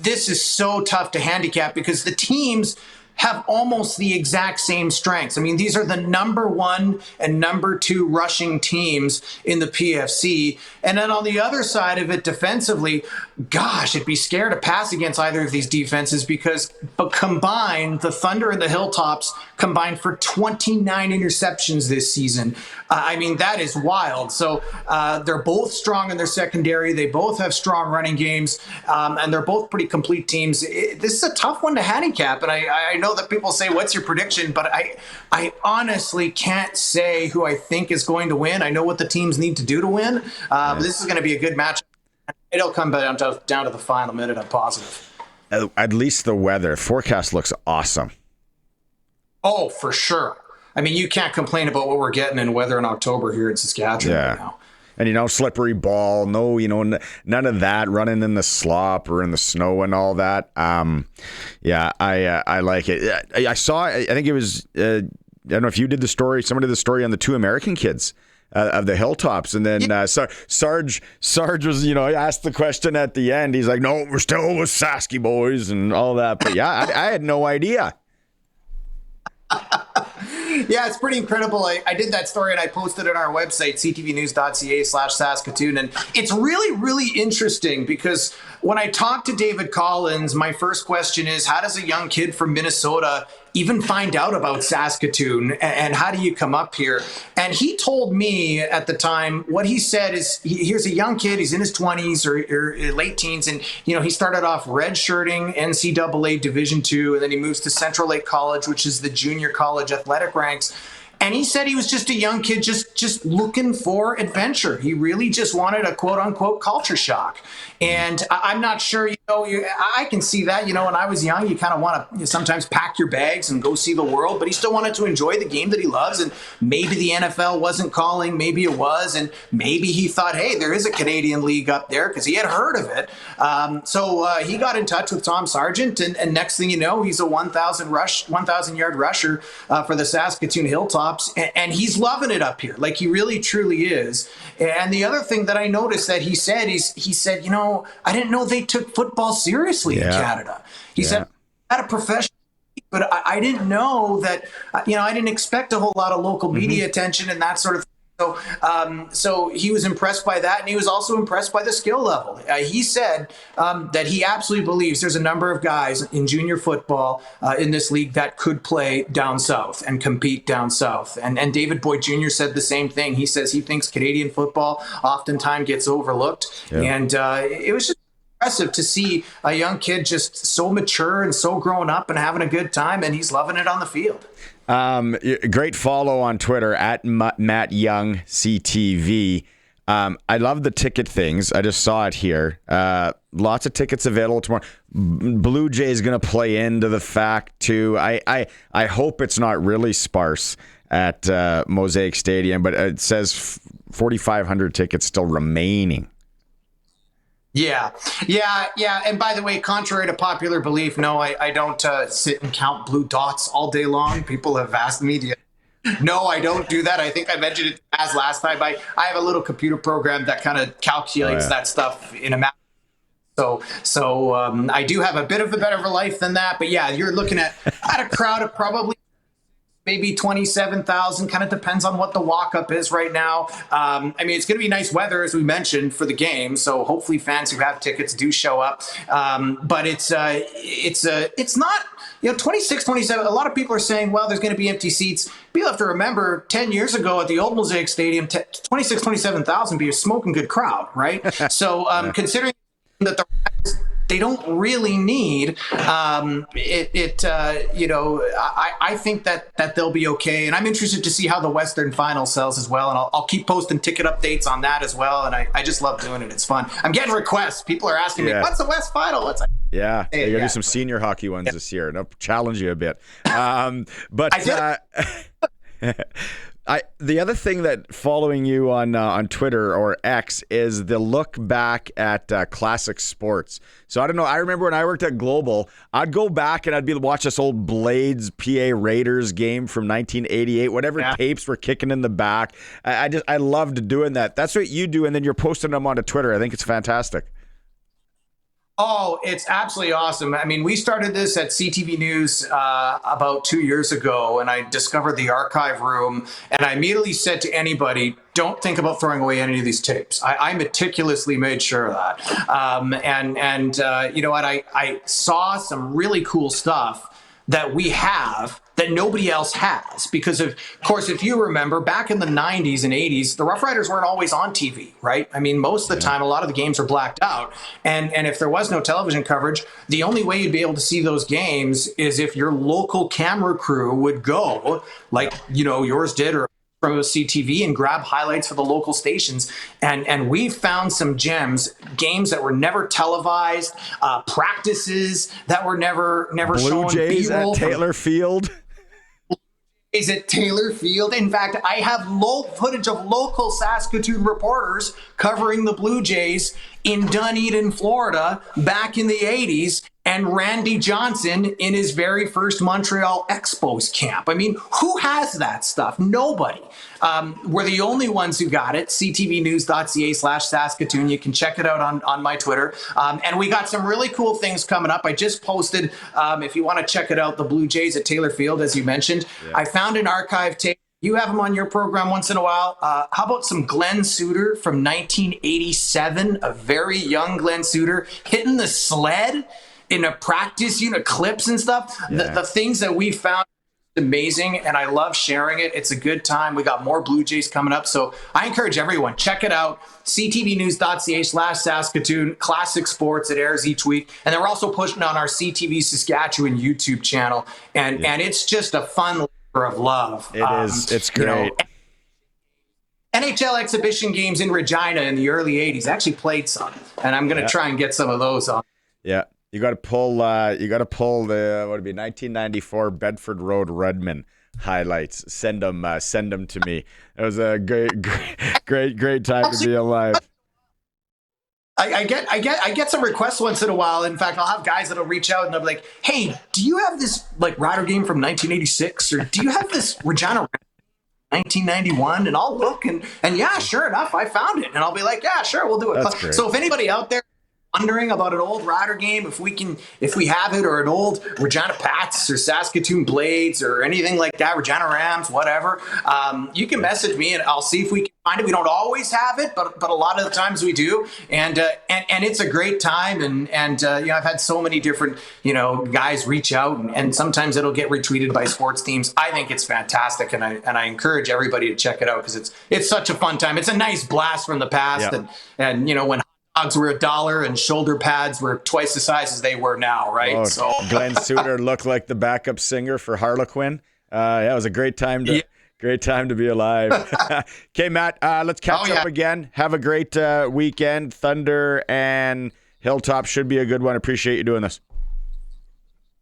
This is so tough to handicap because the teams have almost the exact same strengths. I mean, these are the number 1 and number 2 rushing teams in the PFC. And then on the other side of it, defensively, gosh, it'd be scary to pass against either of these defenses because combined, the Thunder and the Hilltops combined for 29 interceptions this season. I mean, that is wild. So they're both strong in their secondary. They both have strong running games, and they're both pretty complete teams. This is a tough one to handicap, and I know that people say, what's your prediction? But I honestly can't say who I think is going to win. I know what the teams need to do to win. This is going to be a good match. It'll come down to the final minute, I'm positive. At least the weather forecast looks awesome. Oh, for sure. I mean, you can't complain about what we're getting in weather in October here in Saskatchewan right now. And, slippery ball, no, none of that, running in the slop or in the snow and all that. I like it. I saw, I think it was, I don't know if you did the story, somebody did the story on the 2 American kids of the Hilltops. And then Sarge was, asked the question at the end. He's like, no, we're still with Sasky boys and all that. But yeah, I had no idea. Yeah, it's pretty incredible. I did that story and I posted it on our website, ctvnews.ca/Saskatoon. And it's really, really interesting because when I talked to David Collins, my first question is, how does a young kid from Minnesota even find out about Saskatoon and how do you come up here? And he told me at the time, what he said is, here's a young kid, he's in his 20s or late teens, and he started off redshirting NCAA Division II, and then he moves to Central Lake College, which is the junior college athletic ranks. And he said he was just a young kid just looking for adventure. He really just wanted a quote-unquote culture shock. And I'm not sure, I can see that. When I was young, you kind of want to sometimes pack your bags and go see the world. But he still wanted to enjoy the game that he loves. And maybe the NFL wasn't calling. Maybe it was. And maybe he thought, hey, there is a Canadian league up there because he had heard of it. So he got in touch with Tom Sargent. And next thing you know, he's a 1,000-yard rusher for the Saskatoon Hilltops. And he's loving it up here. Like, he really, truly is. And the other thing that I noticed that he said, I didn't know they took football seriously in Canada. He said, I had a professional, but I didn't know that, I didn't expect a whole lot of local media attention and that sort of thing. So he was impressed by that, and he was also impressed by the skill level. He said that he absolutely believes there's a number of guys in junior football in this league that could play down south and compete down south. And David Boyd Jr. said the same thing. He says he thinks Canadian football oftentimes gets overlooked. Yeah. And it was just impressive to see a young kid just so mature and so grown up and having a good time, and he's loving it on the field. Great follow on Twitter at Matt Young CTV. I love the ticket things. I just saw it here. Lots of tickets available tomorrow. Blue Jays going to play into the fact too. I hope it's not really sparse at Mosaic Stadium, but it says 4,500 tickets still remaining. Yeah. And by the way, contrary to popular belief, no, I don't sit and count blue dots all day long. People have asked me No, I don't do that. I think I mentioned it as last time. I have a little computer program that kind of calculates that stuff in a matter. So I do have a bit of a better life than that. But yeah, you're looking at a crowd of probably maybe 27,000, kind of depends on what the walk-up is right now. I mean, it's going to be nice weather, as we mentioned, for the game. So hopefully fans who have tickets do show up. But it's not, 26, 27. A lot of people are saying, well, there's going to be empty seats. But you have to remember 10 years ago at the old Mosaic Stadium, 26, 27,000 be a smoking good crowd, right? So considering that they don't really need I think that they'll be okay, and I'm interested to see how the Western Final sells as well, and I'll keep posting ticket updates on that as well, and I just love doing it. It's fun. I'm getting requests. People are asking me, what's the West Final? What's you're gonna do some senior hockey ones this year, and I'll challenge you a bit. But the other thing that following you on Twitter or X is the look back at classic sports. So I don't know. I remember when I worked at Global, I'd go back and I'd watch this old Blades PA Raiders game from 1988. Whatever tapes were kicking in the back. I loved doing that. That's what you do, and then you're posting them onto Twitter. I think it's fantastic. Oh, it's absolutely awesome. I mean, we started this at CTV News about 2 years ago, and I discovered the archive room, and I immediately said to anybody, don't think about throwing away any of these tapes. I meticulously made sure of that. You know what? I saw some really cool stuff that we have that nobody else has. Because of course, if you remember back in the 90s and 80s, the Rough Riders weren't always on TV, right? I mean, most of the time, a lot of the games are blacked out. And if there was no television coverage, the only way you'd be able to see those games is if your local camera crew would go, like, yours did, or from CTV, and grab highlights for the local stations. And we found some gems, games that were never televised, practices that were never shown. Blue Jays at Taylor Field. Is it Taylor Field? In fact, I have footage of local Saskatoon reporters covering the Blue Jays in Dunedin, Florida, back in the 80s, and Randy Johnson in his very first Montreal Expos camp. I mean, who has that stuff? Nobody. We're the only ones who got it. ctvnews.ca/Saskatoon. You can check it out on my Twitter. And we got some really cool things coming up. I just posted, if you want to check it out, the Blue Jays at Taylor Field, as you mentioned. Yeah. I found an archive tape. You have him on your program once in a while. How about some Glenn Suter from 1987? A very young Glenn Suter hitting the sled in a practice, clips and stuff. Yeah. The things that we found amazing, and I love sharing it. It's a good time. We got more Blue Jays coming up, so I encourage everyone, check it out. ctvnews.ca/Saskatoon. Classic Sports. It airs each week, and then we're also pushing on our CTV Saskatchewan YouTube channel, and it's just a fun labor of love. It is. It's great. NHL exhibition games in Regina in the early 80s. I actually played some, and I'm going to try and get some of those on. Yeah. You got to pull the 1994 Bedford Road Redmond highlights. Send them to me. It was a great time to be alive. I get some requests once in a while. In fact, I'll have guys that'll reach out and they'll be like, "Hey, do you have this Rider game from 1986, or do you have this Regina 1991?" And I'll look and yeah, sure enough, I found it, and I'll be like, "Yeah, sure, we'll do it." That's great. So if anybody out there wondering about an old Rider game, if we have it, or an old Regina Pats or Saskatoon Blades or anything like that, Regina Rams, whatever, you can message me and I'll see if we can find it. We don't always have it, but a lot of the times we do, and it's a great time. And I've had so many different guys reach out, and sometimes it'll get retweeted by sports teams. I think it's fantastic, and I encourage everybody to check it out because it's such a fun time. It's a nice blast from the past, and when dogs were $1 and shoulder pads were twice the size as they were now, right? Oh, so Glenn Suter looked like the backup singer for Harlequin. It was a great time to be alive. Okay, Matt, let's catch up again. Have a great weekend. Thunder and Hilltop should be a good one. Appreciate you doing this.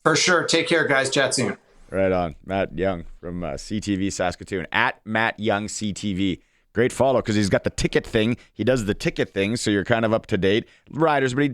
For sure. Take care, guys. Chat soon. Right on. Matt Young from CTV Saskatoon, at Matt Young CTV. Great follow because he's got the ticket thing. He does the ticket thing, so you're kind of up to date. Riders, but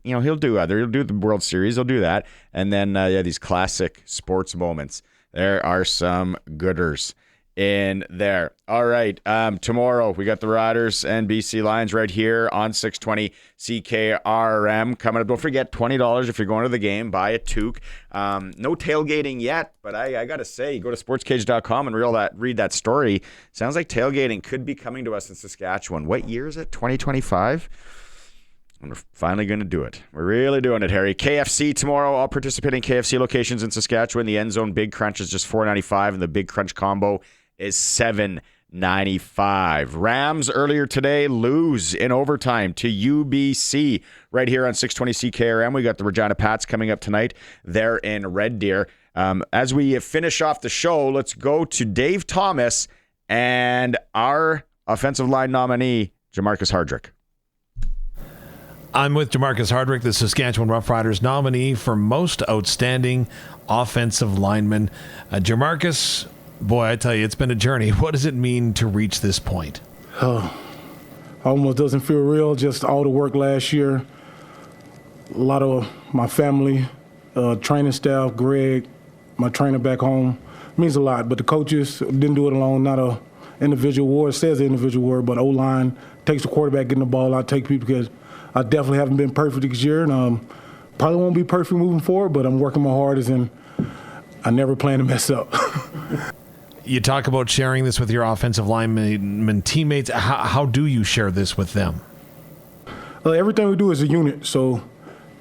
he'll do the World Series. He'll do that, and then these classic sports moments. There are some gooders in there. All right. Tomorrow we got the Riders and BC Lions right here on 620 CKRM coming up. Don't forget $20 if you're going to the game. Buy a toque. No tailgating yet, but I gotta say, go to sportscage.com and read that story. Sounds like tailgating could be coming to us in Saskatchewan. What year is it? 2025. And we're finally going to do it. We're really doing it, Harry. KFC tomorrow. All participating KFC locations in Saskatchewan. The End Zone Big Crunch is just $4.95, and the Big Crunch Combo is $7.95. Rams earlier today lose in overtime to UBC right here on 620 CKRM. We got the Regina Pats coming up tonight. They're in Red Deer. As we finish off the show, let's go to Dave Thomas and our offensive line nominee, Jamarcus Hardrick. I'm with Jamarcus Hardrick, the Saskatchewan Roughriders nominee for most outstanding offensive lineman. Jamarcus, boy, I tell you, it's been a journey. What does it mean to reach this point? Almost doesn't feel real. Just all the work last year. A lot of my family, training staff, Greg, my trainer back home, means a lot. But the coaches didn't do it alone. Not a individual award. It says individual award, but O-line takes the quarterback getting the ball out. Take people because I definitely haven't been perfect this year, and probably won't be perfect moving forward, but I'm working my hardest, and I never plan to mess up. You talk about sharing this with your offensive lineman teammates. How do you share this with them? Everything we do is a unit, so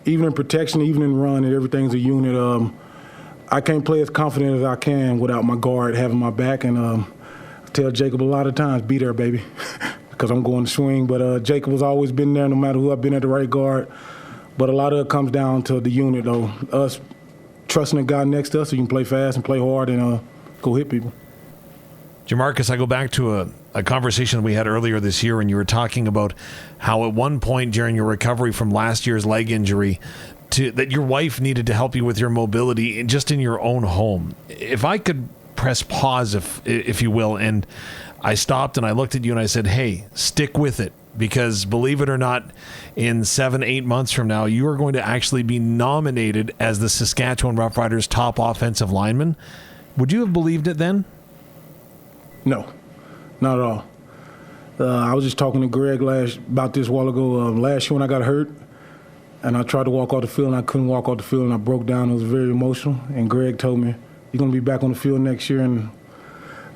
even in protection, even in run, everything's a unit. I can't play as confident as I can without my guard having my back, and I tell Jacob a lot of times, be there, baby. Because I'm going to swing, but Jacob has always been there no matter who I've been at the right guard. But a lot of it comes down to the unit, though. Us trusting the guy next to us so you can play fast and play hard and go hit people. Jamarcus, I go back to a conversation we had earlier this year when you were talking about how at one point during your recovery from last year's leg injury that your wife needed to help you with your mobility just in your own home. If I could press pause, if you will, and I stopped and I looked at you and I said, hey, stick with it, because believe it or not, in 7-8 months from now, you are going to actually be nominated as the Saskatchewan Roughriders top offensive lineman. Would you have believed it then? No, not at all. I was just talking to Greg about this a while ago. Last year when I got hurt and I tried to walk off the field and I couldn't walk off the field and I broke down. It was very emotional. And Greg told me, you're going to be back on the field next year. And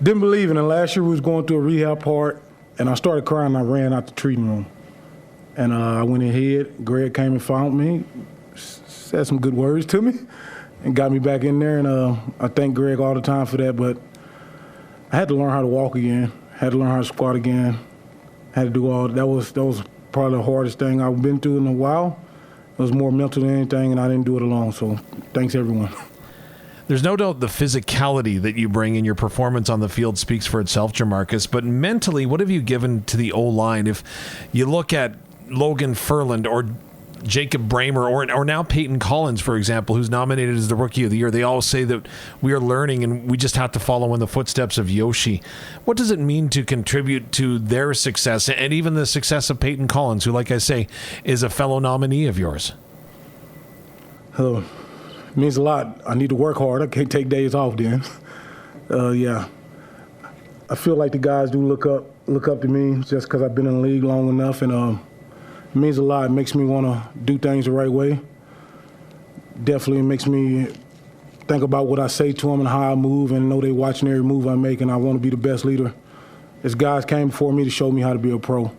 didn't believe it. And last year we was going through a rehab part, and I started crying. I ran out the treating room. And I went in hid. Greg came and found me, said some good words to me, and got me back in there. And I thank Greg all the time for that. But I had to learn how to walk again. Had to learn how to squat again. Had to do all that. That was probably the hardest thing I've been through in a while. It was more mental than anything, and I didn't do it alone. So thanks, everyone. There's no doubt the physicality that you bring in your performance on the field speaks for itself, Jamarcus, but mentally, what have you given to the O-line? If you look at Logan Furland or Jacob Bramer or now Peyton Collins, for example, who's nominated as the Rookie of the Year, they all say that we are learning and we just have to follow in the footsteps of Yoshi. What does it mean to contribute to their success and even the success of Peyton Collins, who, like I say, is a fellow nominee of yours? Hello. It means a lot. I need to work hard. I can't take days off then. Yeah. I feel like the guys do look up to me just because I've been in the league long enough, and it means a lot. It makes me want to do things the right way. Definitely makes me think about what I say to them and how I move, and know they watching every move I make, and I want to be the best leader. These guys came before me to show me how to be a pro,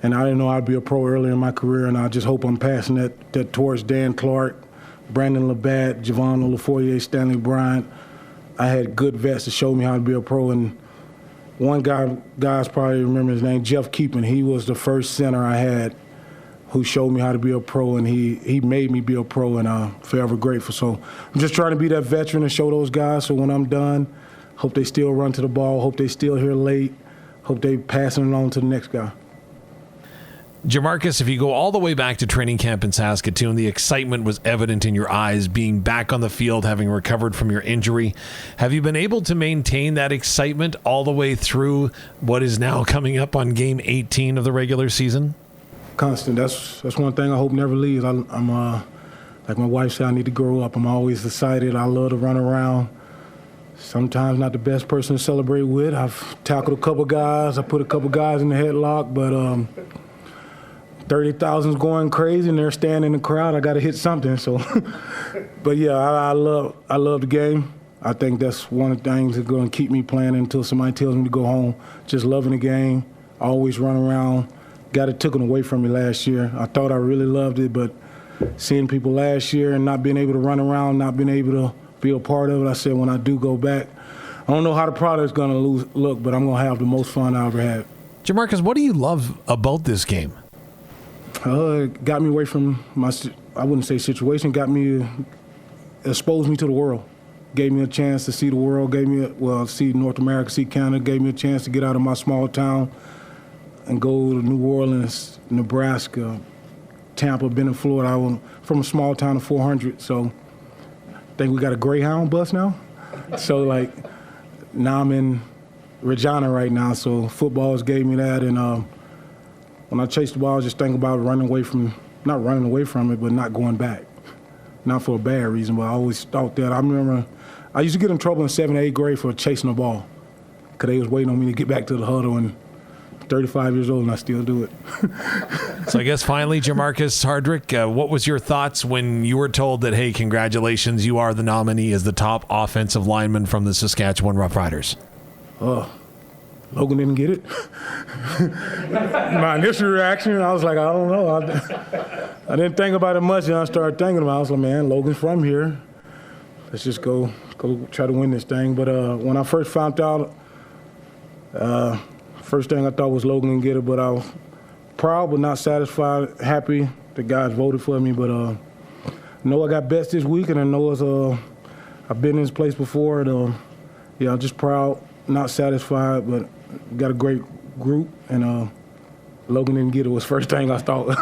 and I didn't know I'd be a pro earlier in my career, and I just hope I'm passing that towards Dan Clark, Brandon Labatt, Javon Olafoye, Stanley Bryant. I had good vets to show me how to be a pro, and one guys probably remember his name, Jeff Keepin. He was the first center I had who showed me how to be a pro, and he made me be a pro, and I'm forever grateful. So I'm just trying to be that veteran and show those guys, so when I'm done, hope they still run to the ball, hope they still here late, hope they passing it on to the next guy. Jamarcus, if you go all the way back to training camp in Saskatoon, the excitement was evident in your eyes being back on the field, having recovered from your injury. Have you been able to maintain that excitement all the way through what is now coming up on game 18 of the regular season? Constant. That's one thing I hope never leaves. I'm like my wife said, I need to grow up. I'm always excited. I love to run around. sometimes not the best person to celebrate with. I've tackled a couple guys. I put a couple guys in the headlock, but 30,000's going crazy, and they're standing in the crowd. I got to hit something. So, but yeah, I love the game. I think that's one of the things that's going to keep me playing until somebody tells me to go home. Just loving the game, always run around. Got it taken away from me last year. I thought I really loved it, but seeing people last year and not being able to run around, not being able to be a part of it, I said when I do go back, I don't know how the product's going to look, but I'm going to have the most fun I ever had. Jamarcus, what do you love about this game? It got me away from my, I wouldn't say situation, exposed me to the world. Gave me a chance to see the world, see North America, see Canada, gave me a chance to get out of my small town and go to New Orleans, Nebraska, Tampa, been in Florida. I was from a small town of 400, so I think we got a Greyhound bus now. So, now I'm in Regina right now, so football's gave me that. And when I chase the ball, I just think about not running away from it, but not going back. Not for a bad reason, but I always thought that. I remember I used to get in trouble in 7th, 8th grade for chasing the ball because they was waiting on me to get back to the huddle, and 35 years old and I still do it. So I guess finally, Jamarcus Hardrick, what was your thoughts when you were told that, hey, congratulations, you are the nominee as the top offensive lineman from the Saskatchewan Roughriders? Logan didn't get it. My initial reaction, I was like, I don't know. I didn't think about it much, and I started thinking about it. I was like, man, Logan's from here. Let's just go try to win this thing. But when I first found out, first thing I thought was Logan and get it, but I was proud but not satisfied, happy the guys voted for me. But I know I got bets this week, and I know I've been in this place before. And I'm just proud, not satisfied, but got a great group, and Logan didn't get it was first thing I thought.